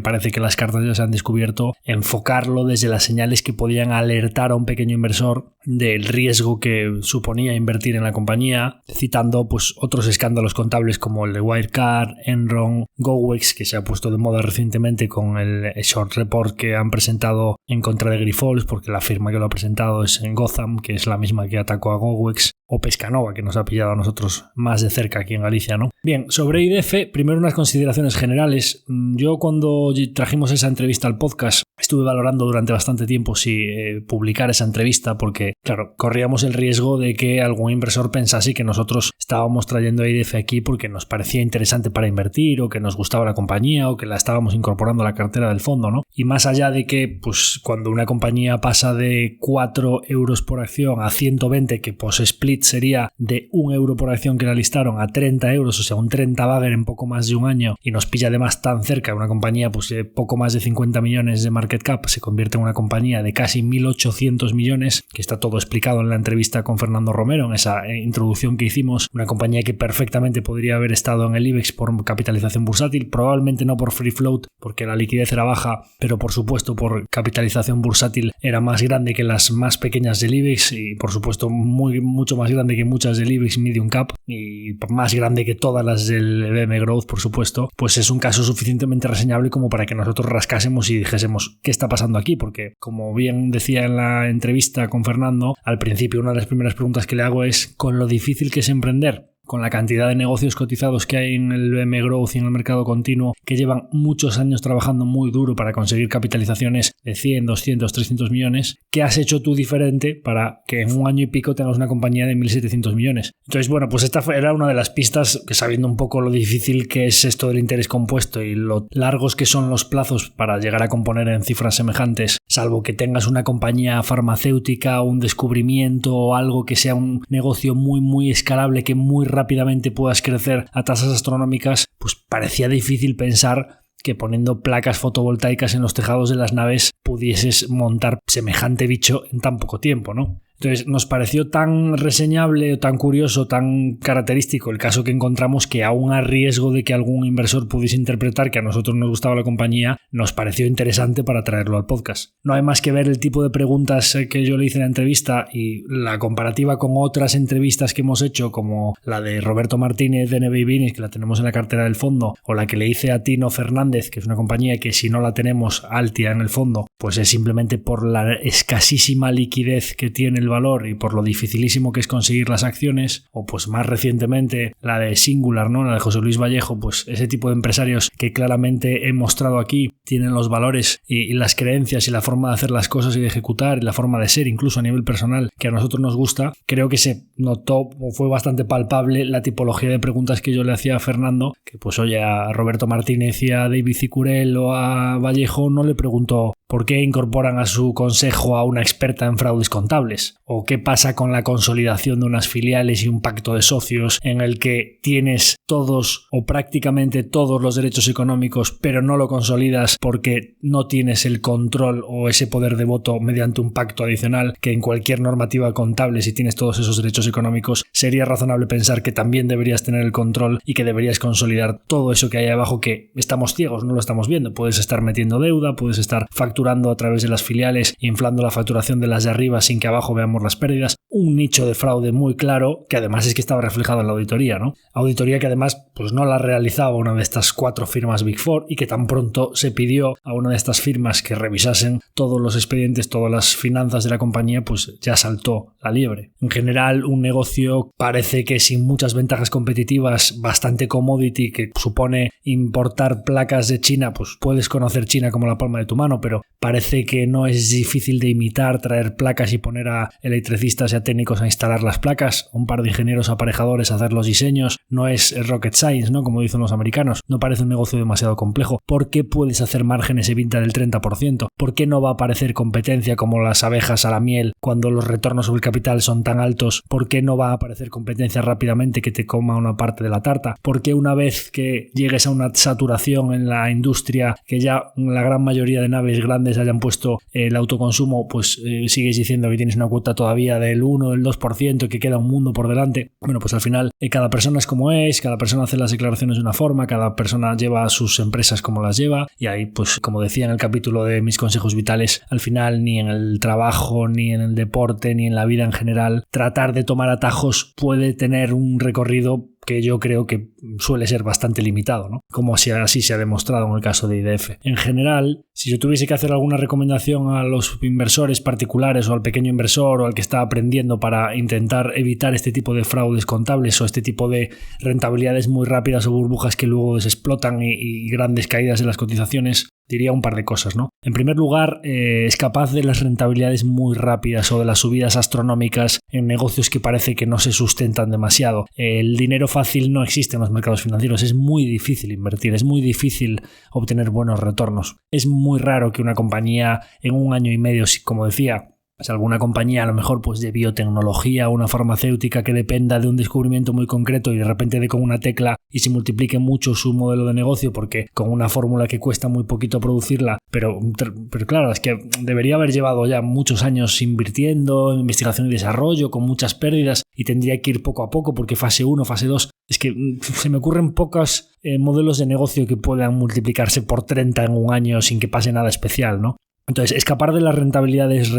parece que las cartas ya se han descubierto, enfocarlo desde las señales que podían alertar a un pequeño inversor del riesgo que suponía invertir en la compañía, citando pues otros escándalos contables como el de Wirecard, Enron, Gowex, que se ha puesto de moda recientemente con el short report que han presentado en contra de Grifols, porque la firma que lo ha presentado es en Gotham, que es la misma que atacó a Gowex, o Pescanova, que nos ha pillado a nosotros más de cerca aquí en Galicia, ¿no? Bien, sobre IDF, primero unas consideraciones generales. Yo cuando trajimos esa entrevista al podcast estuve valorando durante bastante tiempo si publicar esa entrevista, porque, claro, corríamos el riesgo de que algún inversor pensase que nosotros estábamos trayendo a IDF aquí porque nos parecía interesante para invertir, o que nos gustaba la compañía, o que la estábamos incorporando a la cartera del fondo, ¿no? Y más allá de que, pues, cuando una compañía pasa de 4 euros por acción a 120, que post-split sería de 1 euro por acción que la listaron, a 30 euros, o sea, un 30 bagger en poco más de un año, y nos pilla además tan cerca, una compañía pues de poco más de 50 millones de market market cap se convierte en una compañía de casi 1.800 millones, que está todo explicado en la entrevista con Fernando Romero, en esa introducción que hicimos. Una compañía que perfectamente podría haber estado en el IBEX por capitalización bursátil, probablemente no por free float, porque la liquidez era baja, pero por supuesto por capitalización bursátil era más grande que las más pequeñas del IBEX y por supuesto mucho más grande que muchas del IBEX Medium Cap y más grande que todas las del BM Growth, por supuesto. Pues es un caso suficientemente reseñable como para que nosotros rascásemos y dijésemos ¿qué está pasando aquí? Porque como bien decía en la entrevista con Fernando, al principio una de las primeras preguntas que le hago es con lo difícil que es emprender, con la cantidad de negocios cotizados que hay en el BM Growth y en el mercado continuo que llevan muchos años trabajando muy duro para conseguir capitalizaciones de 100, 200, 300 millones, ¿qué has hecho tú diferente para que en un año y pico tengas una compañía de 1.700 millones? Entonces, bueno, pues esta era una de las pistas que, sabiendo un poco lo difícil que es esto del interés compuesto y lo largos que son los plazos para llegar a componer en cifras semejantes, salvo que tengas una compañía farmacéutica, un descubrimiento o algo que sea un negocio muy, muy escalable, que muy rápidamente puedas crecer a tasas astronómicas, pues parecía difícil pensar que poniendo placas fotovoltaicas en los tejados de las naves pudieses montar semejante bicho en tan poco tiempo, ¿no? Entonces nos pareció tan reseñable o tan curioso, tan característico el caso que encontramos que aún a riesgo de que algún inversor pudiese interpretar que a nosotros nos gustaba la compañía, nos pareció interesante para traerlo al podcast. No hay más que ver el tipo de preguntas que yo le hice en la entrevista y la comparativa con otras entrevistas que hemos hecho, como la de Roberto Martínez de NB Business, que la tenemos en la cartera del fondo, o la que le hice a Tino Fernández, que es una compañía que si no la tenemos Altia en el fondo, pues es simplemente por la escasísima liquidez que tiene el valor y por lo dificilísimo que es conseguir las acciones, o pues más recientemente la de Singular, ¿no? La de José Luis Vallejo, pues ese tipo de empresarios que claramente he mostrado aquí tienen los valores y las creencias y la forma de hacer las cosas y de ejecutar y la forma de ser, incluso a nivel personal, que a nosotros nos gusta. Creo que se notó o fue bastante palpable la tipología de preguntas que yo le hacía a Fernando, que pues oye, a Roberto Martínez y a David Cicurel o a Vallejo no le preguntó ¿por qué incorporan a su consejo a una experta en fraudes contables? ¿O qué pasa con la consolidación de unas filiales y un pacto de socios en el que tienes todos o prácticamente todos los derechos económicos pero no lo consolidas porque no tienes el control o ese poder de voto mediante un pacto adicional que en cualquier normativa contable, si tienes todos esos derechos económicos, sería razonable pensar que también deberías tener el control y que deberías consolidar todo eso que hay abajo, que estamos ciegos, no lo estamos viendo? Puedes estar metiendo deuda, puedes estar facturando a través de las filiales, inflando la facturación de las de arriba sin que abajo veamos las pérdidas. Un nicho de fraude muy claro, que además es que estaba reflejado en la auditoría, ¿no? Auditoría que además pues no la realizaba una de estas 4 firmas Big Four y que tan pronto se pidió a una de estas firmas que revisasen todos los expedientes, todas las finanzas de la compañía, pues ya saltó la liebre. En general, un negocio parece que sin muchas ventajas competitivas, bastante commodity, que supone importar placas de China, pues puedes conocer China como la palma de tu mano, pero parece que no es difícil de imitar, traer placas y poner a electricistas y a técnicos a instalar las placas, un par de ingenieros aparejadores a hacer los diseños. No es rocket science, ¿no? Como dicen los americanos. No parece un negocio demasiado complejo. ¿Por qué puedes hacer márgenes EBITDA del 30%? ¿Por qué no va a aparecer competencia como las abejas a la miel cuando los retornos sobre el capital son tan altos? ¿Por qué no va a aparecer competencia rápidamente que te coma una parte de la tarta? ¿Por qué una vez que llegues a una saturación en la industria, que ya la gran mayoría de naves grandes hayan puesto el autoconsumo, pues sigues diciendo que tienes una cuota todavía del 1, del 2% y que queda un mundo por delante? Bueno, pues al final cada persona es como es, cada persona hace las declaraciones de una forma, cada persona lleva sus empresas como las lleva, y ahí pues como decía en el capítulo de mis consejos vitales, al final ni en el trabajo, ni en el deporte, ni en la vida en general, tratar de tomar atajos puede tener un recorrido que yo creo que suele ser bastante limitado, ¿no? Como así se ha demostrado en el caso de IDF. En general, si yo tuviese que hacer alguna recomendación a los inversores particulares o al pequeño inversor o al que está aprendiendo para intentar evitar este tipo de fraudes contables o este tipo de rentabilidades muy rápidas o burbujas que luego se explotan y grandes caídas en las cotizaciones, diría un par de cosas, ¿no? En primer lugar, es capaz de las rentabilidades muy rápidas o de las subidas astronómicas en negocios que parece que no se sustentan demasiado. El dinero fácil no existe en los mercados financieros, es muy difícil invertir, es muy difícil obtener buenos retornos. Es muy raro que una compañía en un año y medio, como decía, Si alguna compañía a lo mejor pues de biotecnología o una farmacéutica que dependa de un descubrimiento muy concreto y de repente dé con una tecla y se multiplique mucho su modelo de negocio porque con una fórmula que cuesta muy poquito producirla, pero claro, es que debería haber llevado ya muchos años invirtiendo en investigación y desarrollo con muchas pérdidas y tendría que ir poco a poco porque fase 1, fase 2, es que se me ocurren pocos modelos de negocio que puedan multiplicarse por 30 en un año sin que pase nada especial, ¿no? Entonces, escapar de las rentabilidades,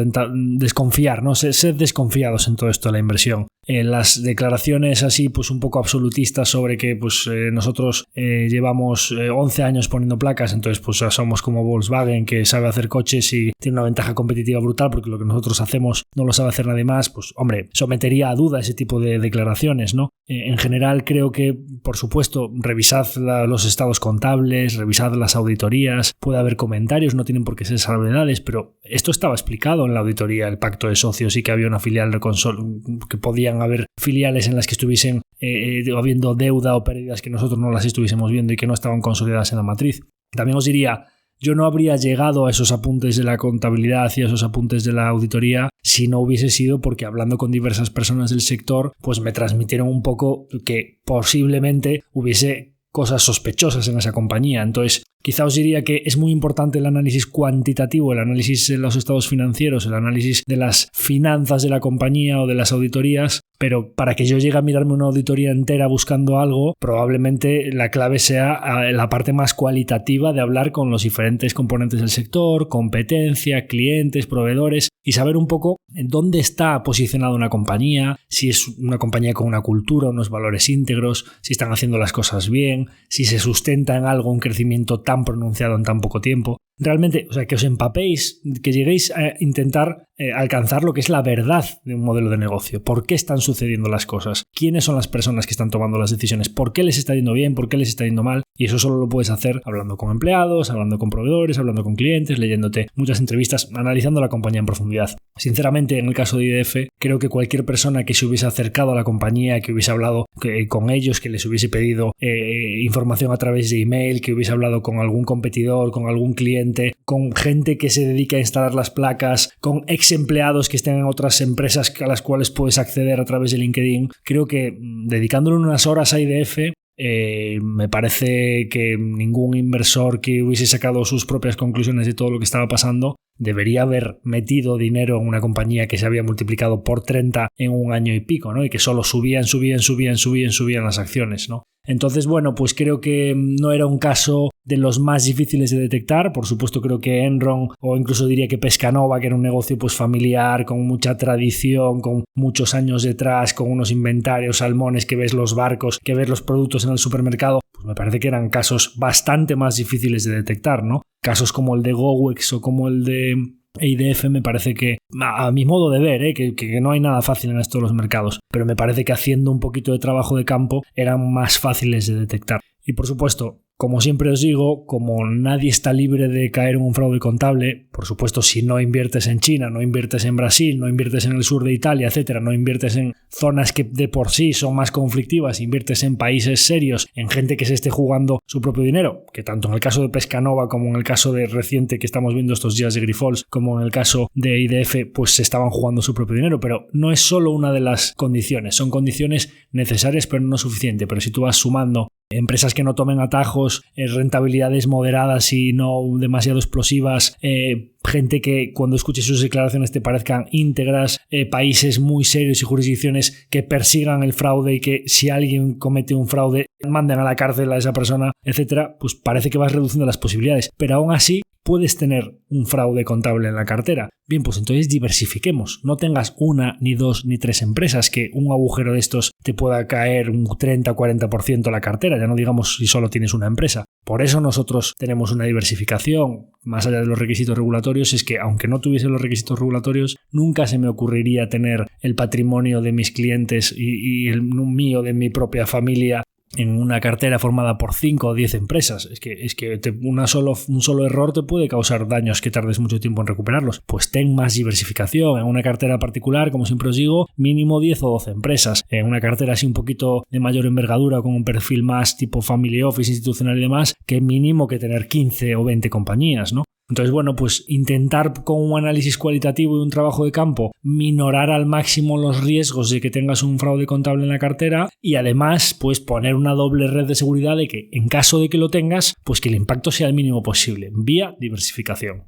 desconfiar, ¿no? Ser desconfiados en todo esto de la inversión. Las declaraciones así, pues un poco absolutistas sobre que pues nosotros llevamos 11 años poniendo placas, entonces pues somos como Volkswagen que sabe hacer coches y tiene una ventaja competitiva brutal porque lo que nosotros hacemos no lo sabe hacer nadie más, pues hombre, sometería a duda ese tipo de declaraciones, ¿no? En general creo que, por supuesto, revisad los estados contables, revisad las auditorías, puede haber comentarios, no tienen por qué ser salvedades, pero esto estaba explicado en la auditoría, el pacto de socios y que había una filial de que podían haber filiales en las que estuviesen habiendo deuda o pérdidas que nosotros no las estuviésemos viendo y que no estaban consolidadas en la matriz. También os diría, yo no habría llegado a esos apuntes de la contabilidad y a esos apuntes de la auditoría si no hubiese sido porque hablando con diversas personas del sector, pues me transmitieron un poco que posiblemente hubiese cosas sospechosas en esa compañía. Entonces, quizá os diría que es muy importante el análisis cuantitativo, el análisis de los estados financieros, el análisis de las finanzas de la compañía o de las auditorías, pero para que yo llegue a mirarme una auditoría entera buscando algo, probablemente la clave sea la parte más cualitativa de hablar con los diferentes componentes del sector, competencia, clientes, proveedores y saber un poco en dónde está posicionada una compañía, si es una compañía con una cultura, unos valores íntegros, si están haciendo las cosas bien, si se sustenta en algo un crecimiento tan pronunciado en tan poco tiempo. Realmente, o sea, que os empapéis, que lleguéis a intentar alcanzar lo que es la verdad de un modelo de negocio. ¿Por qué están sucediendo las cosas? ¿Quiénes son las personas que están tomando las decisiones? ¿Por qué les está yendo bien? ¿Por qué les está yendo mal? Y eso solo lo puedes hacer hablando con empleados, hablando con proveedores, hablando con clientes, leyéndote muchas entrevistas, analizando la compañía en profundidad. Sinceramente, en el caso de IDF, creo que cualquier persona que se hubiese acercado a la compañía, que hubiese hablado con ellos, que les hubiese pedido información a través de email, que hubiese hablado con algún competidor, con algún cliente, con gente que se dedica a instalar las placas, con ex empleados que estén en otras empresas a las cuales puedes acceder a través de LinkedIn, creo que dedicándole unas horas a IDF, me parece que ningún inversor que hubiese sacado sus propias conclusiones de todo lo que estaba pasando debería haber metido dinero en una compañía que se había multiplicado por 30 en un año y pico, ¿no? Y que solo subían las acciones, ¿no? Entonces, bueno, pues creo que no era un caso de los más difíciles de detectar. Por supuesto, creo que Enron o incluso diría que Pescanova, que era un negocio pues familiar, con mucha tradición, con muchos años detrás, con unos inventarios, salmones, que ves los barcos, que ves los productos en el supermercado, pues me parece que eran casos bastante más difíciles de detectar, ¿no? Casos como el de Gowex o como el de IDF me parece que, a mi modo de ver, que no hay nada fácil en esto de los mercados, pero me parece que haciendo un poquito de trabajo de campo eran más fáciles de detectar. Y por supuesto, como siempre os digo, como nadie está libre de caer en un fraude contable, por supuesto, si no inviertes en China, no inviertes en Brasil, no inviertes en el sur de Italia, etcétera, no inviertes en zonas que de por sí son más conflictivas, inviertes en países serios, en gente que se esté jugando su propio dinero, que tanto en el caso de Pescanova como en el caso de reciente que estamos viendo estos días de Grifols, como en el caso de IDF, pues se estaban jugando su propio dinero, pero no es solo una de las condiciones, son condiciones necesarias pero no suficiente. Pero si tú vas sumando empresas que no tomen atajos, rentabilidades moderadas y no demasiado explosivas, gente que cuando escuches sus declaraciones te parezcan íntegras, países muy serios y jurisdicciones que persigan el fraude y que si alguien comete un fraude manden a la cárcel a esa persona, etcétera, pues parece que vas reduciendo las posibilidades, pero aún así puedes tener un fraude contable en la cartera. Bien, pues entonces diversifiquemos. No tengas una, ni dos, ni tres empresas, que un agujero de estos te pueda caer un 30 o 40% la cartera, ya no digamos si solo tienes una empresa. Por eso nosotros tenemos una diversificación, más allá de los requisitos regulatorios, es que aunque no tuviese los requisitos regulatorios, nunca se me ocurriría tener el patrimonio de mis clientes y el mío, de mi propia familia, en una cartera formada por 5 o 10 empresas. Es que un solo error te puede causar daños que tardes mucho tiempo en recuperarlos. Pues ten más diversificación. En una cartera particular, como siempre os digo, mínimo 10 o 12 empresas. En una cartera así un poquito de mayor envergadura, con un perfil más tipo family office, institucional y demás, que mínimo que tener 15 o 20 compañías, ¿no? Entonces, bueno, pues intentar con un análisis cualitativo y un trabajo de campo minorar al máximo los riesgos de que tengas un fraude contable en la cartera y además pues poner una doble red de seguridad de que en caso de que lo tengas, pues que el impacto sea el mínimo posible, vía diversificación.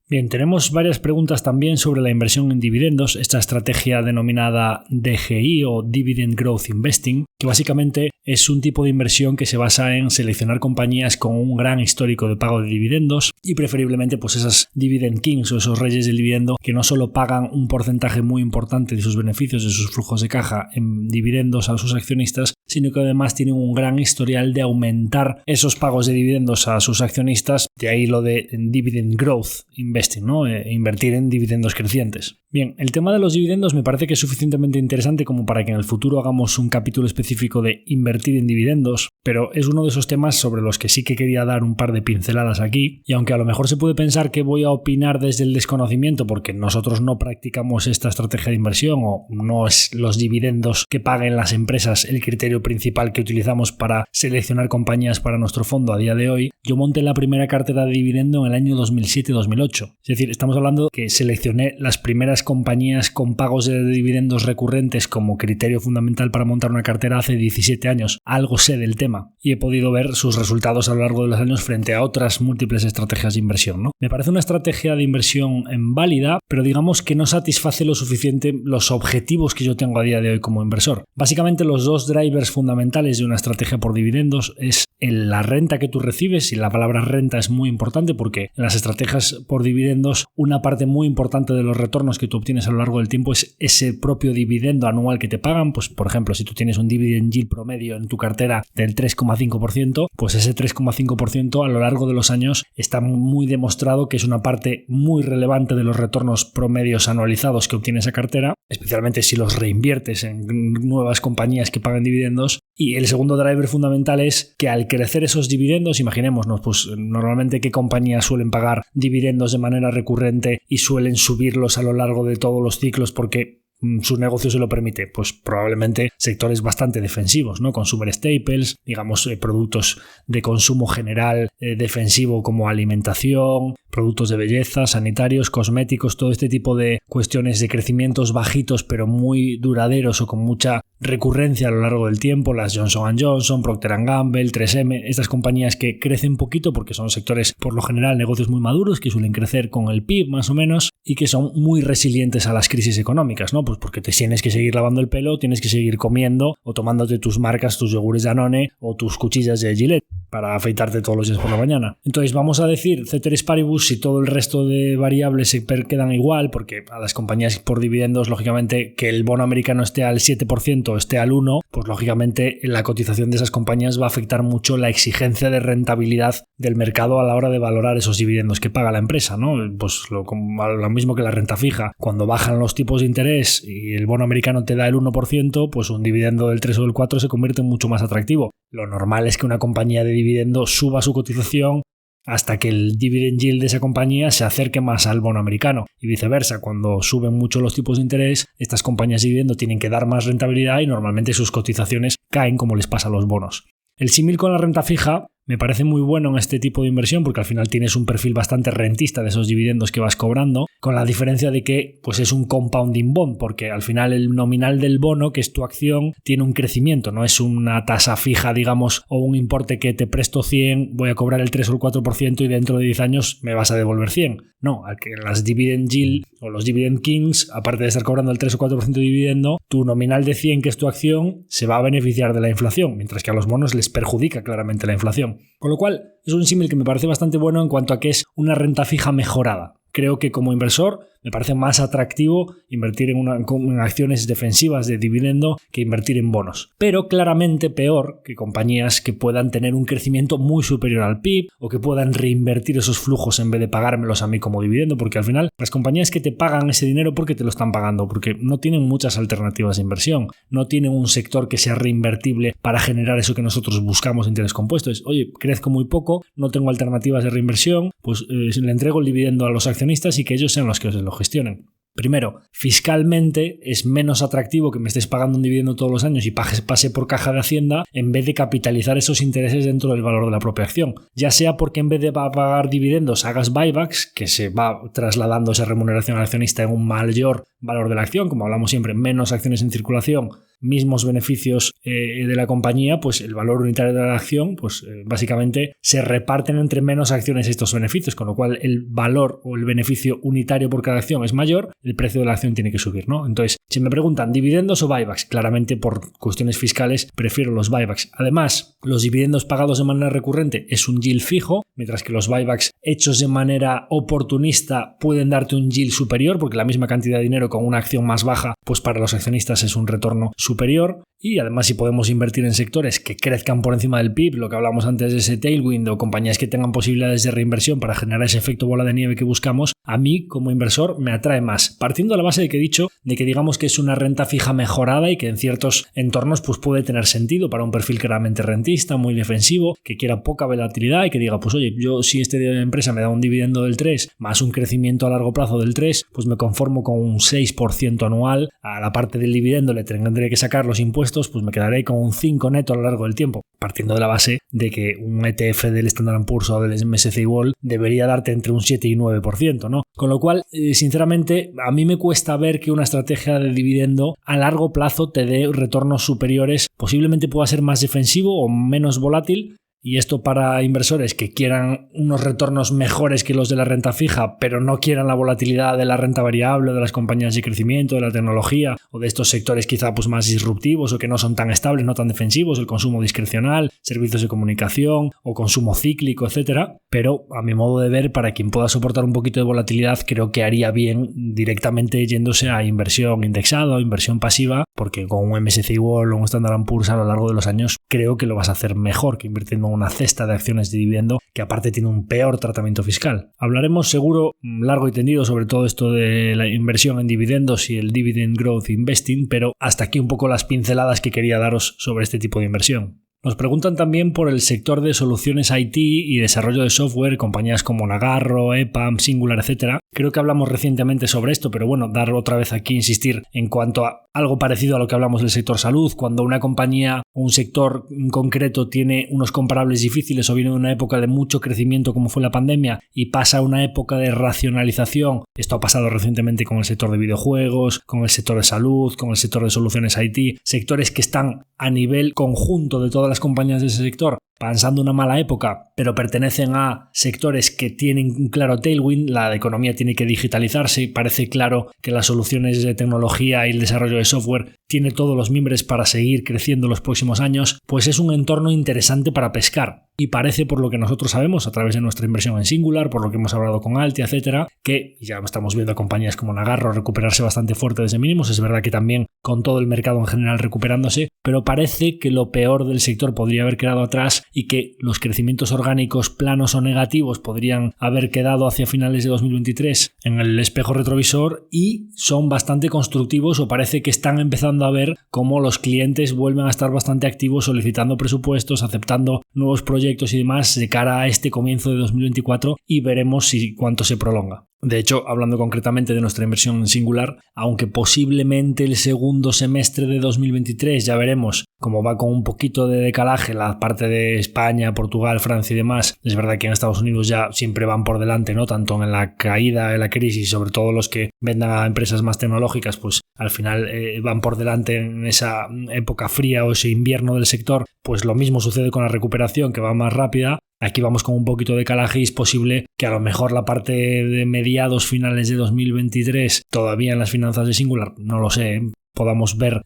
Bien, tenemos varias preguntas también sobre la inversión en dividendos, esta estrategia denominada DGI o Dividend Growth Investing, que básicamente es un tipo de inversión que se basa en seleccionar compañías con un gran histórico de pago de dividendos y preferiblemente pues esas Dividend Kings o esos reyes del dividendo que no solo pagan un porcentaje muy importante de sus beneficios, de sus flujos de caja en dividendos a sus accionistas, sino que además tienen un gran historial de aumentar esos pagos de dividendos a sus accionistas, de ahí lo de Dividend Growth Investing, ¿no? Invertir en dividendos crecientes. Bien, el tema de los dividendos me parece que es suficientemente interesante como para que en el futuro hagamos un capítulo específico de invertir en dividendos, pero es uno de esos temas sobre los que sí que quería dar un par de pinceladas aquí, y aunque a lo mejor se puede pensar que voy a opinar desde el desconocimiento porque nosotros no practicamos esta estrategia de inversión o no es los dividendos que paguen las empresas el criterio principal que utilizamos para seleccionar compañías para nuestro fondo a día de hoy, yo monté la primera cartera de dividendo en el año 2007-2008. Es decir, estamos hablando que seleccioné las primeras compañías con pagos de dividendos recurrentes como criterio fundamental para montar una cartera hace 17 años. Algo sé del tema y he podido ver sus resultados a lo largo de los años frente a otras múltiples estrategias de inversión, ¿no? Me parece una estrategia de inversión válida, pero digamos que no satisface lo suficiente los objetivos que yo tengo a día de hoy como inversor. Básicamente los dos drivers fundamentales de una estrategia por dividendos es la renta que tú recibes, y la palabra renta es muy importante porque en las estrategias por dividendos una parte muy importante de los retornos que tú obtienes a lo largo del tiempo es ese propio dividendo anual que te pagan. Pues por ejemplo, si tú tienes un dividend yield promedio en tu cartera del 3,5%, pues ese 3,5% a lo largo de los años está muy demostrado que es una parte muy relevante de los retornos promedios anualizados que obtiene esa cartera, especialmente si los reinviertes en nuevas compañías que pagan dividendos. Y el segundo driver fundamental es que al crecer esos dividendos, imaginémonos, pues normalmente qué compañías suelen pagar dividendos de manera recurrente y suelen subirlos a lo largo de todos los ciclos porque su negocio se lo permite, pues probablemente sectores bastante defensivos, ¿no? Consumer staples, digamos productos de consumo general defensivo como alimentación, productos de belleza, sanitarios, cosméticos, todo este tipo de cuestiones de crecimientos bajitos pero muy duraderos o con mucha recurrencia a lo largo del tiempo, las Johnson & Johnson, Procter & Gamble, 3M, estas compañías que crecen poquito porque son sectores por lo general negocios muy maduros que suelen crecer con el PIB más o menos y que son muy resilientes a las crisis económicas, ¿no? Pues porque te tienes que seguir lavando el pelo, tienes que seguir comiendo o tomándote tus marcas, tus yogures Danone o tus cuchillas de Gillette para afeitarte todos los días por la mañana. Entonces vamos a decir ceteris paribus si todo el resto de variables se quedan igual, porque a las compañías por dividendos, lógicamente, que el bono americano esté al 7% o esté al 1%, pues lógicamente la cotización de esas compañías va a afectar mucho la exigencia de rentabilidad del mercado a la hora de valorar esos dividendos que paga la empresa, ¿no? Pues lo mismo que la renta fija. Cuando bajan los tipos de interés y el bono americano te da el 1%, pues un dividendo del 3 o del 4 se convierte en mucho más atractivo. Lo normal es que una compañía de dividendo suba su cotización hasta que el dividend yield de esa compañía se acerque más al bono americano y viceversa. Cuando suben mucho los tipos de interés, estas compañías de dividendo tienen que dar más rentabilidad y normalmente sus cotizaciones caen como les pasa a los bonos. El símil con la renta fija me parece muy bueno en este tipo de inversión porque al final tienes un perfil bastante rentista de esos dividendos que vas cobrando, con la diferencia de que pues es un compounding bond, porque al final el nominal del bono, que es tu acción, tiene un crecimiento, no es una tasa fija, digamos, o un importe que te presto 100, voy a cobrar el 3 o el 4% y dentro de 10 años me vas a devolver 100. No, las dividend yield o los dividend kings, aparte de estar cobrando el 3 o 4% de dividendo, tu nominal de 100, que es tu acción, se va a beneficiar de la inflación, mientras que a los bonos les perjudica claramente la inflación. Con lo cual, es un símil que me parece bastante bueno en cuanto a que es una renta fija mejorada. Creo que como inversor me parece más atractivo invertir en acciones defensivas de dividendo que invertir en bonos. Pero claramente peor que compañías que puedan tener un crecimiento muy superior al PIB o que puedan reinvertir esos flujos en vez de pagármelos a mí como dividendo, porque al final las compañías que te pagan ese dinero, ¿por qué te lo están pagando? Porque no tienen muchas alternativas de inversión, no tienen un sector que sea reinvertible para generar eso que nosotros buscamos, interés compuesto. Es, oye, crezco muy poco, no tengo alternativas de reinversión, pues le entrego el dividendo a los accionistas y que ellos sean los que se lo gestionen. Primero, fiscalmente es menos atractivo que me estés pagando un dividendo todos los años y pase por caja de Hacienda en vez de capitalizar esos intereses dentro del valor de la propia acción. Ya sea porque en vez de pagar dividendos hagas buybacks, que se va trasladando esa remuneración al accionista en un mayor valor de la acción, como hablamos siempre, menos acciones en circulación, mismos beneficios de la compañía, pues el valor unitario de la acción, pues básicamente se reparten entre menos acciones estos beneficios, con lo cual el valor o el beneficio unitario por cada acción es mayor, el precio de la acción tiene que subir, ¿no? Entonces, si me preguntan dividendos o buybacks, claramente por cuestiones fiscales prefiero los buybacks. Además, los dividendos pagados de manera recurrente es un yield fijo, mientras que los buybacks hechos de manera oportunista pueden darte un yield superior, porque la misma cantidad de dinero con una acción más baja, pues para los accionistas es un retorno superior. Y además, si podemos invertir en sectores que crezcan por encima del PIB, lo que hablamos antes de ese tailwind, o compañías que tengan posibilidades de reinversión para generar ese efecto bola de nieve que buscamos, a mí como inversor me atrae más. Partiendo de la base de que he dicho, de que digamos que es una renta fija mejorada y que en ciertos entornos pues puede tener sentido para un perfil claramente rentista, muy defensivo, que quiera poca volatilidad y que diga, pues oye, yo si esta empresa me da un dividendo del 3 más un crecimiento a largo plazo del 3, pues me conformo con un 6% anual. A la parte del dividendo le tendré que sacar los impuestos, pues me quedaré con un 5 neto a lo largo del tiempo. Partiendo de la base de que un ETF del Standard & Poor's o del MSCI World debería darte entre un 7 y 9%, ¿no? Con lo cual, sinceramente, a mí me cuesta ver que una estrategia de dividendo a largo plazo te dé retornos superiores. Posiblemente pueda ser más defensivo o menos volátil. Y esto para inversores que quieran unos retornos mejores que los de la renta fija, pero no quieran la volatilidad de la renta variable, de las compañías de crecimiento, de la tecnología o de estos sectores quizá pues más disruptivos o que no son tan estables, no tan defensivos, el consumo discrecional, servicios de comunicación o consumo cíclico, etcétera. Pero a mi modo de ver, para quien pueda soportar un poquito de volatilidad, creo que haría bien directamente yéndose a inversión indexada o inversión pasiva, porque con un MSCI World o un Standard & Poor's a lo largo de los años creo que lo vas a hacer mejor que invirtiendo en una cesta de acciones de dividendo que aparte tiene un peor tratamiento fiscal. Hablaremos seguro largo y tendido sobre todo esto de la inversión en dividendos y el Dividend Growth Investing, pero hasta aquí un poco las pinceladas que quería daros sobre este tipo de inversión. Nos preguntan también por el sector de soluciones IT y desarrollo de software, compañías como Nagarro, EPAM, Singular, etc. Creo que hablamos recientemente sobre esto, pero bueno, dar otra vez aquí, insistir en cuanto a algo parecido a lo que hablamos del sector salud. Cuando una compañía o un sector en concreto tiene unos comparables difíciles o viene de una época de mucho crecimiento como fue la pandemia y pasa a una época de racionalización, esto ha pasado recientemente con el sector de videojuegos, con el sector de salud, con el sector de soluciones IT, sectores que están a nivel conjunto de todas las compañías de ese sector pasando una mala época, pero pertenecen a sectores que tienen un claro tailwind, la economía tiene que digitalizarse y parece claro que las soluciones de tecnología y el desarrollo de software tiene todos los mimbres para seguir creciendo los próximos años, pues es un entorno interesante para pescar. Y parece, por lo que nosotros sabemos a través de nuestra inversión en Singular, por lo que hemos hablado con Altia, etcétera, que ya estamos viendo a compañías como Nagarro recuperarse bastante fuerte desde mínimos. Es verdad que también con todo el mercado en general recuperándose, pero parece que lo peor del sector podría haber quedado atrás y que los crecimientos orgánicos planos o negativos podrían haber quedado hacia finales de 2023 en el espejo retrovisor y son bastante constructivos, o parece que están empezando a ver cómo los clientes vuelven a estar bastante activos solicitando presupuestos, aceptando nuevos proyectos y demás de cara a este comienzo de 2024, y veremos cuánto se prolonga. De hecho, hablando concretamente de nuestra inversión en Singular, aunque posiblemente el segundo semestre de 2023 ya veremos cómo va con un poquito de decalaje la parte de España, Portugal, Francia y demás. Es verdad que en Estados Unidos ya siempre van por delante, ¿no? Tanto en la caída, en la crisis, sobre todo los que vendan a empresas más tecnológicas, pues al final van por delante en esa época fría o ese invierno del sector. Pues lo mismo sucede con la recuperación, que va más rápida. Aquí vamos con un poquito de calaje y es posible que a lo mejor la parte de mediados finales de 2023, todavía en las finanzas de Singular, no lo sé, podamos ver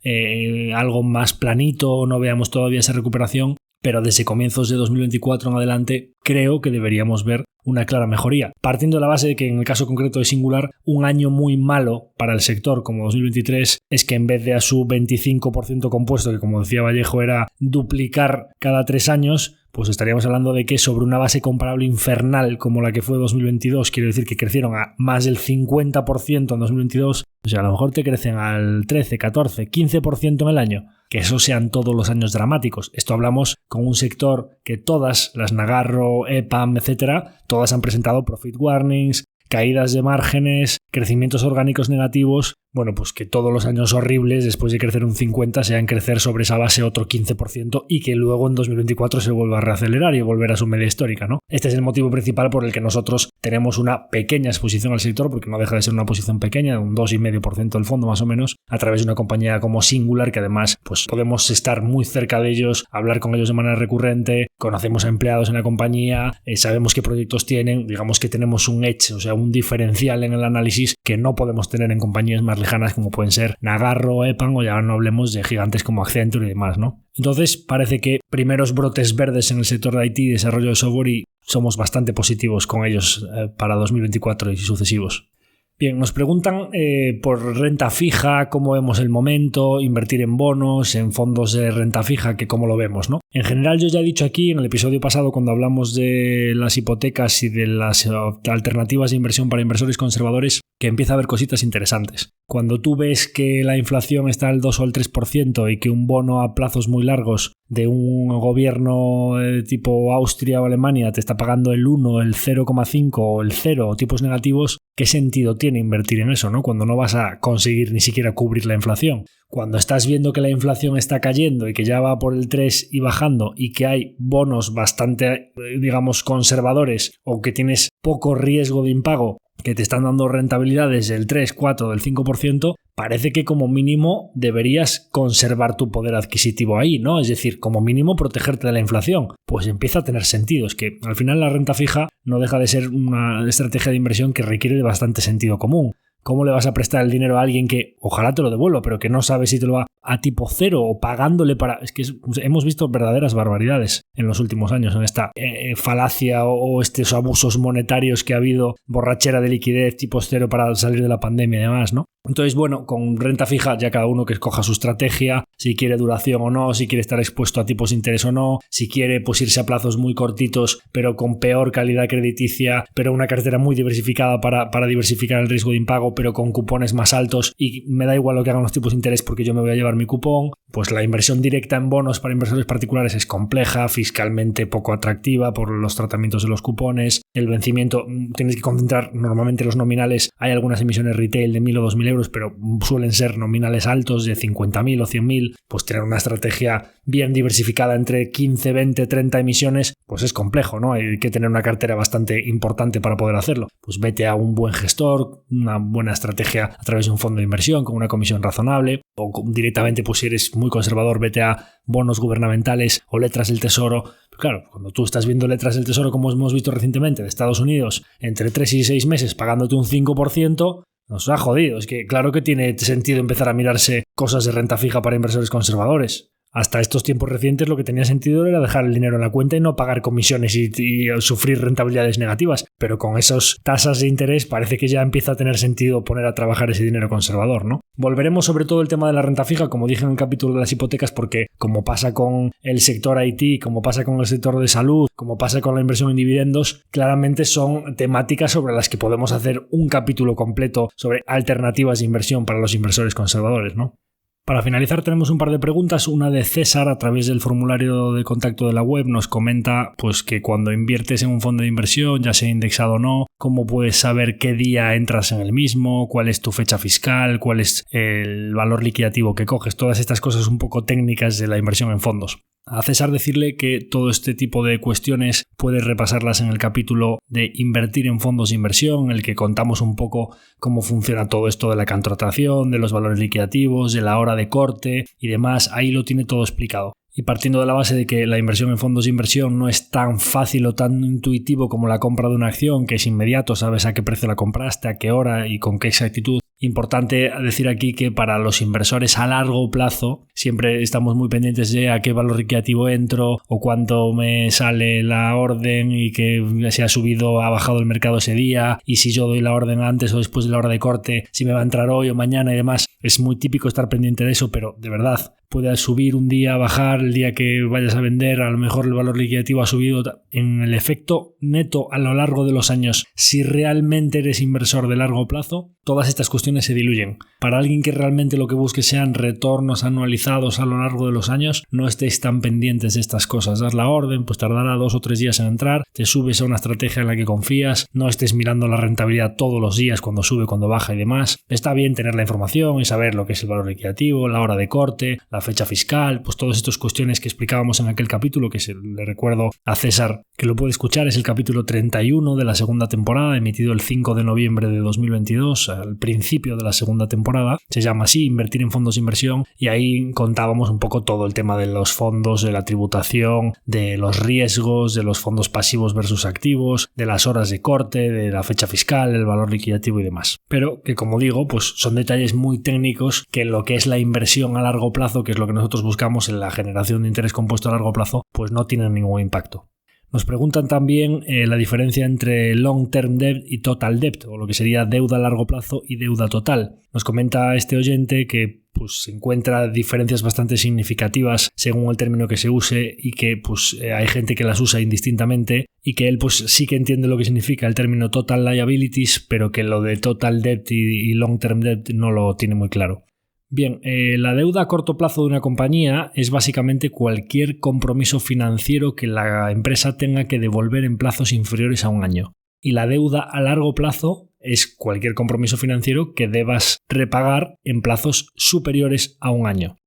algo más planito o no veamos todavía esa recuperación, pero desde comienzos de 2024 en adelante creo que deberíamos ver una clara mejoría. Partiendo de la base de que en el caso concreto de Singular, un año muy malo para el sector como 2023 es que en vez de a su 25% compuesto, que como decía Vallejo era duplicar cada 3 años, pues estaríamos hablando de que sobre una base comparable infernal como la que fue 2022, quiero decir que crecieron a más del 50% en 2022, o sea, a lo mejor te crecen al 13, 14, 15% en el año. Que eso sean todos los años dramáticos. Esto hablamos con un sector que todas, las Nagarro, EPAM, etcétera, todas han presentado profit warnings, caídas de márgenes, crecimientos orgánicos negativos, bueno, pues que todos los años horribles, después de crecer un 50%, sean crecer sobre esa base otro 15% y que luego en 2024 se vuelva a reacelerar y volver a su media histórica, ¿no? Este es el motivo principal por el que nosotros tenemos una pequeña exposición al sector, porque no deja de ser una posición pequeña, de un 2,5% del fondo más o menos, a través de una compañía como Singular, que además pues podemos estar muy cerca de ellos, hablar con ellos de manera recurrente, conocemos a empleados en la compañía, sabemos qué proyectos tienen, digamos que tenemos un edge, o sea, un diferencial en el análisis que no podemos tener en compañías más lejanas como pueden ser Nagarro, EPAM, o ya no hablemos de gigantes como Accenture y demás, ¿no? Entonces parece que primeros brotes verdes en el sector de IT y desarrollo de software y somos bastante positivos con ellos para 2024 y sucesivos. Bien, nos preguntan por renta fija, cómo vemos el momento, invertir en bonos, en fondos de renta fija, que cómo lo vemos, ¿no? En general, yo ya he dicho aquí en el episodio pasado cuando hablamos de las hipotecas y de las alternativas de inversión para inversores conservadores que empieza a haber cositas interesantes. Cuando tú ves que la inflación está al 2 o al 3% y que un bono a plazos muy largos de un gobierno tipo Austria o Alemania te está pagando el 1, el 0,5 o el 0 o tipos negativos, ¿qué sentido tiene invertir en eso, ¿no? Cuando no vas a conseguir ni siquiera cubrir la inflación. Cuando estás viendo que la inflación está cayendo y que ya va por el 3 y bajando y que hay bonos bastante, digamos, conservadores o que tienes poco riesgo de impago, que te están dando rentabilidades del 3, 4, del 5%, parece que como mínimo deberías conservar tu poder adquisitivo ahí, ¿no? Es decir, como mínimo protegerte de la inflación. Pues empieza a tener sentido. Es que al final la renta fija no deja de ser una estrategia de inversión que requiere de bastante sentido común. ¿Cómo le vas a prestar el dinero a alguien que ojalá te lo devuelva, pero que no sabe si te lo va a tipo cero o pagándole para... Es que hemos visto verdaderas barbaridades en los últimos años en esta falacia o estos abusos monetarios que ha habido, borrachera de liquidez tipo cero para salir de la pandemia y demás, ¿no? Entonces, bueno, con renta fija ya cada uno que escoja su estrategia, si quiere duración o no, si quiere estar expuesto a tipos de interés o no, si quiere pues irse a plazos muy cortitos pero con peor calidad crediticia, pero una cartera muy diversificada para diversificar el riesgo de impago, pero con cupones más altos y me da igual lo que hagan los tipos de interés porque yo me voy a llevar mi cupón. Pues la inversión directa en bonos para inversores particulares es compleja, fiscalmente poco atractiva por los tratamientos de los cupones, el vencimiento, tienes que concentrar normalmente los nominales, hay algunas emisiones retail de 1.000 o 2.000 euros, pero suelen ser nominales altos de 50.000 o 100.000, pues tener una estrategia bien diversificada entre 15, 20, 30 emisiones, pues es complejo, ¿no? Hay que tener una cartera bastante importante para poder hacerlo. Pues vete a un buen gestor, una buena estrategia a través de un fondo de inversión con una comisión razonable, o directamente pues si eres muy conservador vete a bonos gubernamentales o letras del tesoro. Pero claro, cuando tú estás viendo letras del tesoro como hemos visto recientemente de Estados Unidos entre 3 y 6 meses pagándote un 5%, nos ha jodido. Es que claro que tiene sentido empezar a mirarse cosas de renta fija para inversores conservadores. Hasta estos tiempos recientes lo que tenía sentido era dejar el dinero en la cuenta y no pagar comisiones y sufrir rentabilidades negativas. Pero con esas tasas de interés parece que ya empieza a tener sentido poner a trabajar ese dinero conservador, ¿no? Volveremos sobre todo el tema de la renta fija, como dije en el capítulo de las hipotecas, porque como pasa con el sector IT, como pasa con el sector de salud, como pasa con la inversión en dividendos, claramente son temáticas sobre las que podemos hacer un capítulo completo sobre alternativas de inversión para los inversores conservadores, ¿no? Para finalizar tenemos un par de preguntas. Una de César a través del formulario de contacto de la web nos comenta pues que cuando inviertes en un fondo de inversión, ya sea indexado o no, ¿cómo puedes saber qué día entras en el mismo? ¿Cuál es tu fecha fiscal? ¿Cuál es el valor liquidativo que coges? Todas estas cosas un poco técnicas de la inversión en fondos. A César decirle que todo este tipo de cuestiones puedes repasarlas en el capítulo de invertir en fondos de inversión, en el que contamos un poco cómo funciona todo esto de la contratación, de los valores liquidativos, de la hora de corte y demás. Ahí lo tiene todo explicado. Y partiendo de la base de que la inversión en fondos de inversión no es tan fácil o tan intuitivo como la compra de una acción, que es inmediato, sabes a qué precio la compraste, a qué hora y con qué exactitud. Importante decir aquí que para los inversores a largo plazo siempre estamos muy pendientes de a qué valor liquidativo entro o cuánto me sale la orden y que si ha subido o ha bajado el mercado ese día y si yo doy la orden antes o después de la hora de corte, si me va a entrar hoy o mañana y demás. Es muy típico estar pendiente de eso, pero de verdad, puede subir un día, bajar, el día que vayas a vender, a lo mejor el valor liquidativo ha subido. En el efecto neto a lo largo de los años, si realmente eres inversor de largo plazo, todas estas cuestiones se diluyen. Para alguien que realmente lo que busque sean retornos anualizados a lo largo de los años, no estéis tan pendientes de estas cosas. Das la orden, pues tardará 2 o 3 días en entrar, te subes a una estrategia en la que confías, no estés mirando la rentabilidad todos los días, cuando sube, cuando baja y demás. Está bien tener la información y saber lo que es el valor liquidativo, la hora de corte, la fecha fiscal, pues todas estas cuestiones que explicábamos en aquel capítulo, que le recuerdo a César que lo puede escuchar, es el capítulo 31 de la segunda temporada, emitido el 5 de noviembre de 2022, al principio de la segunda temporada. Se llama así, Invertir en fondos de inversión, y ahí contábamos un poco todo el tema de los fondos, de la tributación, de los riesgos, de los fondos pasivos versus activos, de las horas de corte, de la fecha fiscal, el valor liquidativo y demás. Pero que, como digo, pues son detalles muy técnicos que en lo que es la inversión a largo plazo, que es lo que nosotros buscamos en la generación de interés compuesto a largo plazo, pues no tienen ningún impacto. Nos preguntan también la diferencia entre long term debt y total debt, o lo que sería deuda a largo plazo y deuda total. Nos comenta este oyente que pues se encuentra diferencias bastante significativas según el término que se use, y que pues hay gente que las usa indistintamente, y que él pues sí que entiende lo que significa el término total liabilities, pero que lo de total debt y long term debt no lo tiene muy claro. Bien, la deuda a corto plazo de una compañía es básicamente cualquier compromiso financiero que la empresa tenga que devolver en plazos inferiores a un año. Y la deuda a largo plazo es cualquier compromiso financiero que debas repagar en plazos superiores a un año.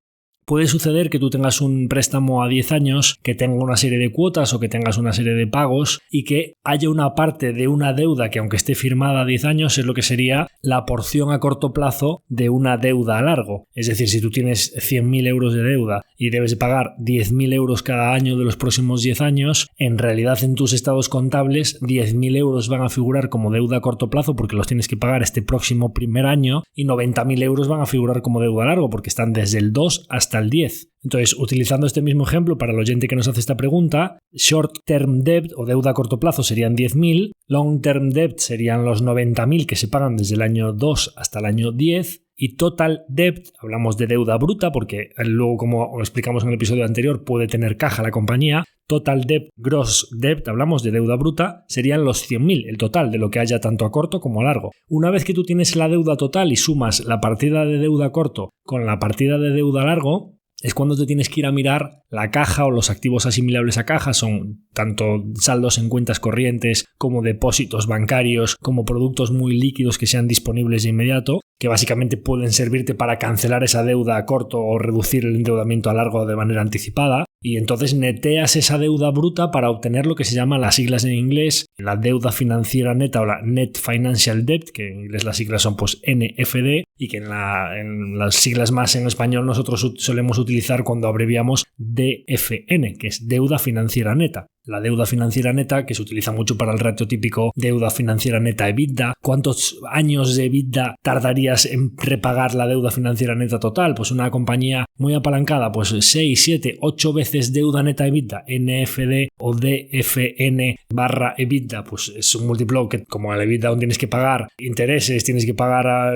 Puede suceder que tú tengas un préstamo a 10 años, que tenga una serie de cuotas o que tengas una serie de pagos, y que haya una parte de una deuda que, aunque esté firmada a 10 años, es lo que sería la porción a corto plazo de una deuda a largo. Es decir, si tú tienes 100.000 euros de deuda y debes de pagar 10.000 euros cada año de los próximos 10 años, en realidad en tus estados contables 10.000 euros van a figurar como deuda a corto plazo porque los tienes que pagar este próximo primer año, y 90.000 euros van a figurar como deuda a largo porque están desde el 2 hasta el 10. Entonces, utilizando este mismo ejemplo para el oyente que nos hace esta pregunta, short term debt o deuda a corto plazo serían 10.000, long term debt serían los 90.000 que se pagan desde el año 2 hasta el año 10, y total debt, hablamos de deuda bruta porque luego, como explicamos en el episodio anterior, puede tener caja la compañía. Total debt, gross debt, hablamos de deuda bruta, serían los 100.000, el total de lo que haya tanto a corto como a largo. Una vez que tú tienes la deuda total y sumas la partida de deuda a corto con la partida de deuda a largo, es cuando te tienes que ir a mirar la caja o los activos asimilables a caja. Son tanto saldos en cuentas corrientes como depósitos bancarios, como productos muy líquidos que sean disponibles de inmediato, que básicamente pueden servirte para cancelar esa deuda a corto o reducir el endeudamiento a largo de manera anticipada. Y entonces neteas esa deuda bruta para obtener lo que se llama, las siglas en inglés, la deuda financiera neta o la Net Financial Debt, que en inglés las siglas son pues NFD, y que en las siglas más en español nosotros solemos utilizar cuando abreviamos DFN, que es deuda financiera neta. La deuda financiera neta, que se utiliza mucho para el ratio típico deuda financiera neta EBITDA. ¿Cuántos años de EBITDA tardarías en repagar la deuda financiera neta total? Pues una compañía muy apalancada, pues 6, 7, 8 veces deuda neta EBITDA, NFD o DFN barra EBITDA, pues es un múltiplo que, como el EBITDA aún tienes que pagar intereses, tienes que pagar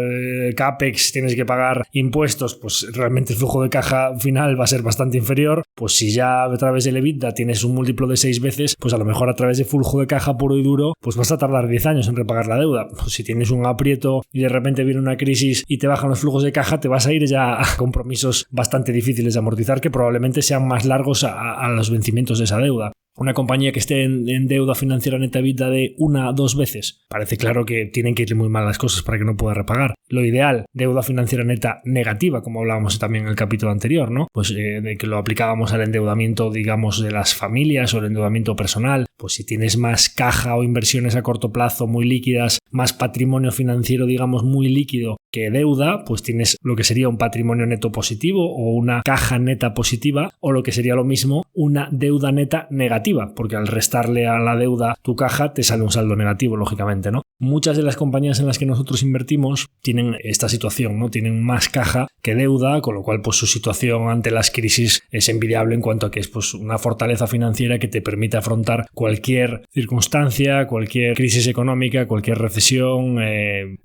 CAPEX, tienes que pagar impuestos, pues realmente el flujo de caja final va a ser bastante inferior. Pues si ya a través del EBITDA tienes un múltiplo de 6 veces, pues a lo mejor a través de flujo de caja puro y duro, pues vas a tardar 10 años en repagar la deuda. Pues si tienes un aprieto y de repente viene una crisis y te bajan los flujos de caja, te vas a ir ya a compromisos bastante difíciles de amortizar, que probablemente sean más largos a los vencimientos de esa deuda. Una compañía que esté en deuda financiera neta EBITDA de 1 a 2 veces, parece claro que tienen que ir muy mal las cosas para que no pueda repagar. Lo ideal, deuda financiera neta negativa, como hablábamos también en el capítulo anterior, ¿no? Pues de que lo aplicábamos al endeudamiento, digamos, de las familias o el endeudamiento personal. Pues si tienes más caja o inversiones a corto plazo muy líquidas, más patrimonio financiero, digamos, muy líquido que deuda, pues tienes lo que sería un patrimonio neto positivo o una caja neta positiva, o lo que sería lo mismo, una deuda neta negativa, porque al restarle a la deuda tu caja te sale un saldo negativo, lógicamente, ¿no? Muchas de las compañías en las que nosotros invertimos tienen esta situación, ¿no? Tienen más caja que deuda, con lo cual pues su situación ante las crisis es envidiable en cuanto a que es pues una fortaleza financiera que te permite afrontar cualquier circunstancia, cualquier crisis económica, cualquier recesión,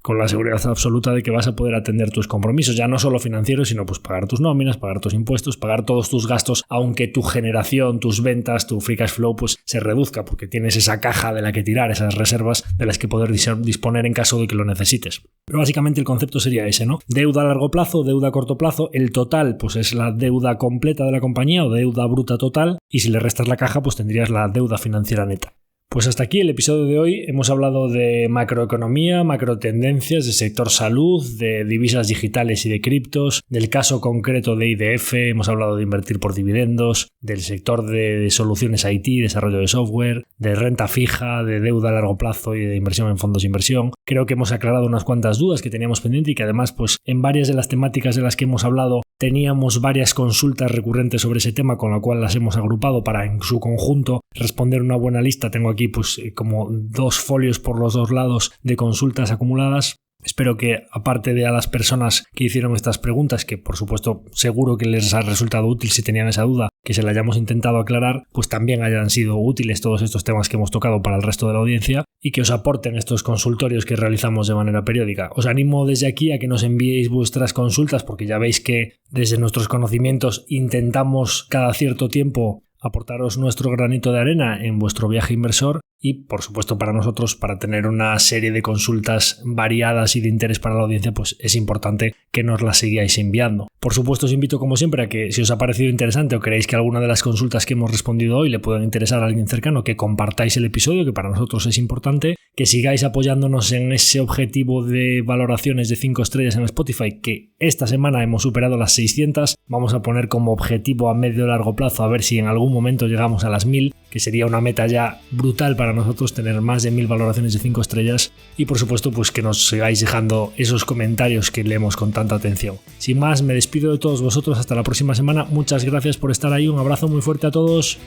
con la seguridad absoluta de que vas vas a poder atender tus compromisos, ya no solo financieros, sino pues pagar tus nóminas, pagar tus impuestos, pagar todos tus gastos, aunque tu generación, tus ventas, tu free cash flow pues se reduzca, porque tienes esa caja de la que tirar, esas reservas de las que poder disponer en caso de que lo necesites. Pero básicamente el concepto sería ese, ¿no? Deuda a largo plazo, deuda a corto plazo, el total pues es la deuda completa de la compañía o deuda bruta total, y si le restas la caja pues tendrías la deuda financiera neta. Pues hasta aquí el episodio de hoy. Hemos hablado de macroeconomía, macrotendencias, de sector salud, de divisas digitales y de criptos, del caso concreto de IDF, hemos hablado de invertir por dividendos, del sector de soluciones IT, desarrollo de software, de renta fija, de deuda a largo plazo y de inversión en fondos de inversión. Creo que hemos aclarado unas cuantas dudas que teníamos pendiente y que además pues en varias de las temáticas de las que hemos hablado teníamos varias consultas recurrentes sobre ese tema, con lo cual las hemos agrupado para en su conjunto responder una buena lista. Tengo aquí pues como 2 folios por los 2 lados de consultas acumuladas. Espero que, aparte de a las personas que hicieron estas preguntas, que por supuesto seguro que les ha resultado útil si tenían esa duda, que se la hayamos intentado aclarar, pues también hayan sido útiles todos estos temas que hemos tocado para el resto de la audiencia y que os aporten estos consultorios que realizamos de manera periódica. Os animo desde aquí a que nos enviéis vuestras consultas, porque ya veis que desde nuestros conocimientos intentamos cada cierto tiempo aportaros nuestro granito de arena en vuestro viaje inversor y, por supuesto, para nosotros, para tener una serie de consultas variadas y de interés para la audiencia, pues es importante que nos las sigáis enviando. Por supuesto, os invito, como siempre, a que si os ha parecido interesante o creéis que alguna de las consultas que hemos respondido hoy le pueden interesar a alguien cercano, que compartáis el episodio, que para nosotros es importante, que sigáis apoyándonos en ese objetivo de valoraciones de 5 estrellas en Spotify, que esta semana hemos superado las 600. Vamos a poner como objetivo a medio o largo plazo a ver si en algún momento llegamos a las 1000, que sería una meta ya brutal para nosotros, tener más de 1000 valoraciones de 5 estrellas. Y por supuesto pues que nos sigáis dejando esos comentarios que leemos con tanta atención. Sin más, me despido de todos vosotros hasta la próxima semana. Muchas gracias por estar ahí, un abrazo muy fuerte a todos.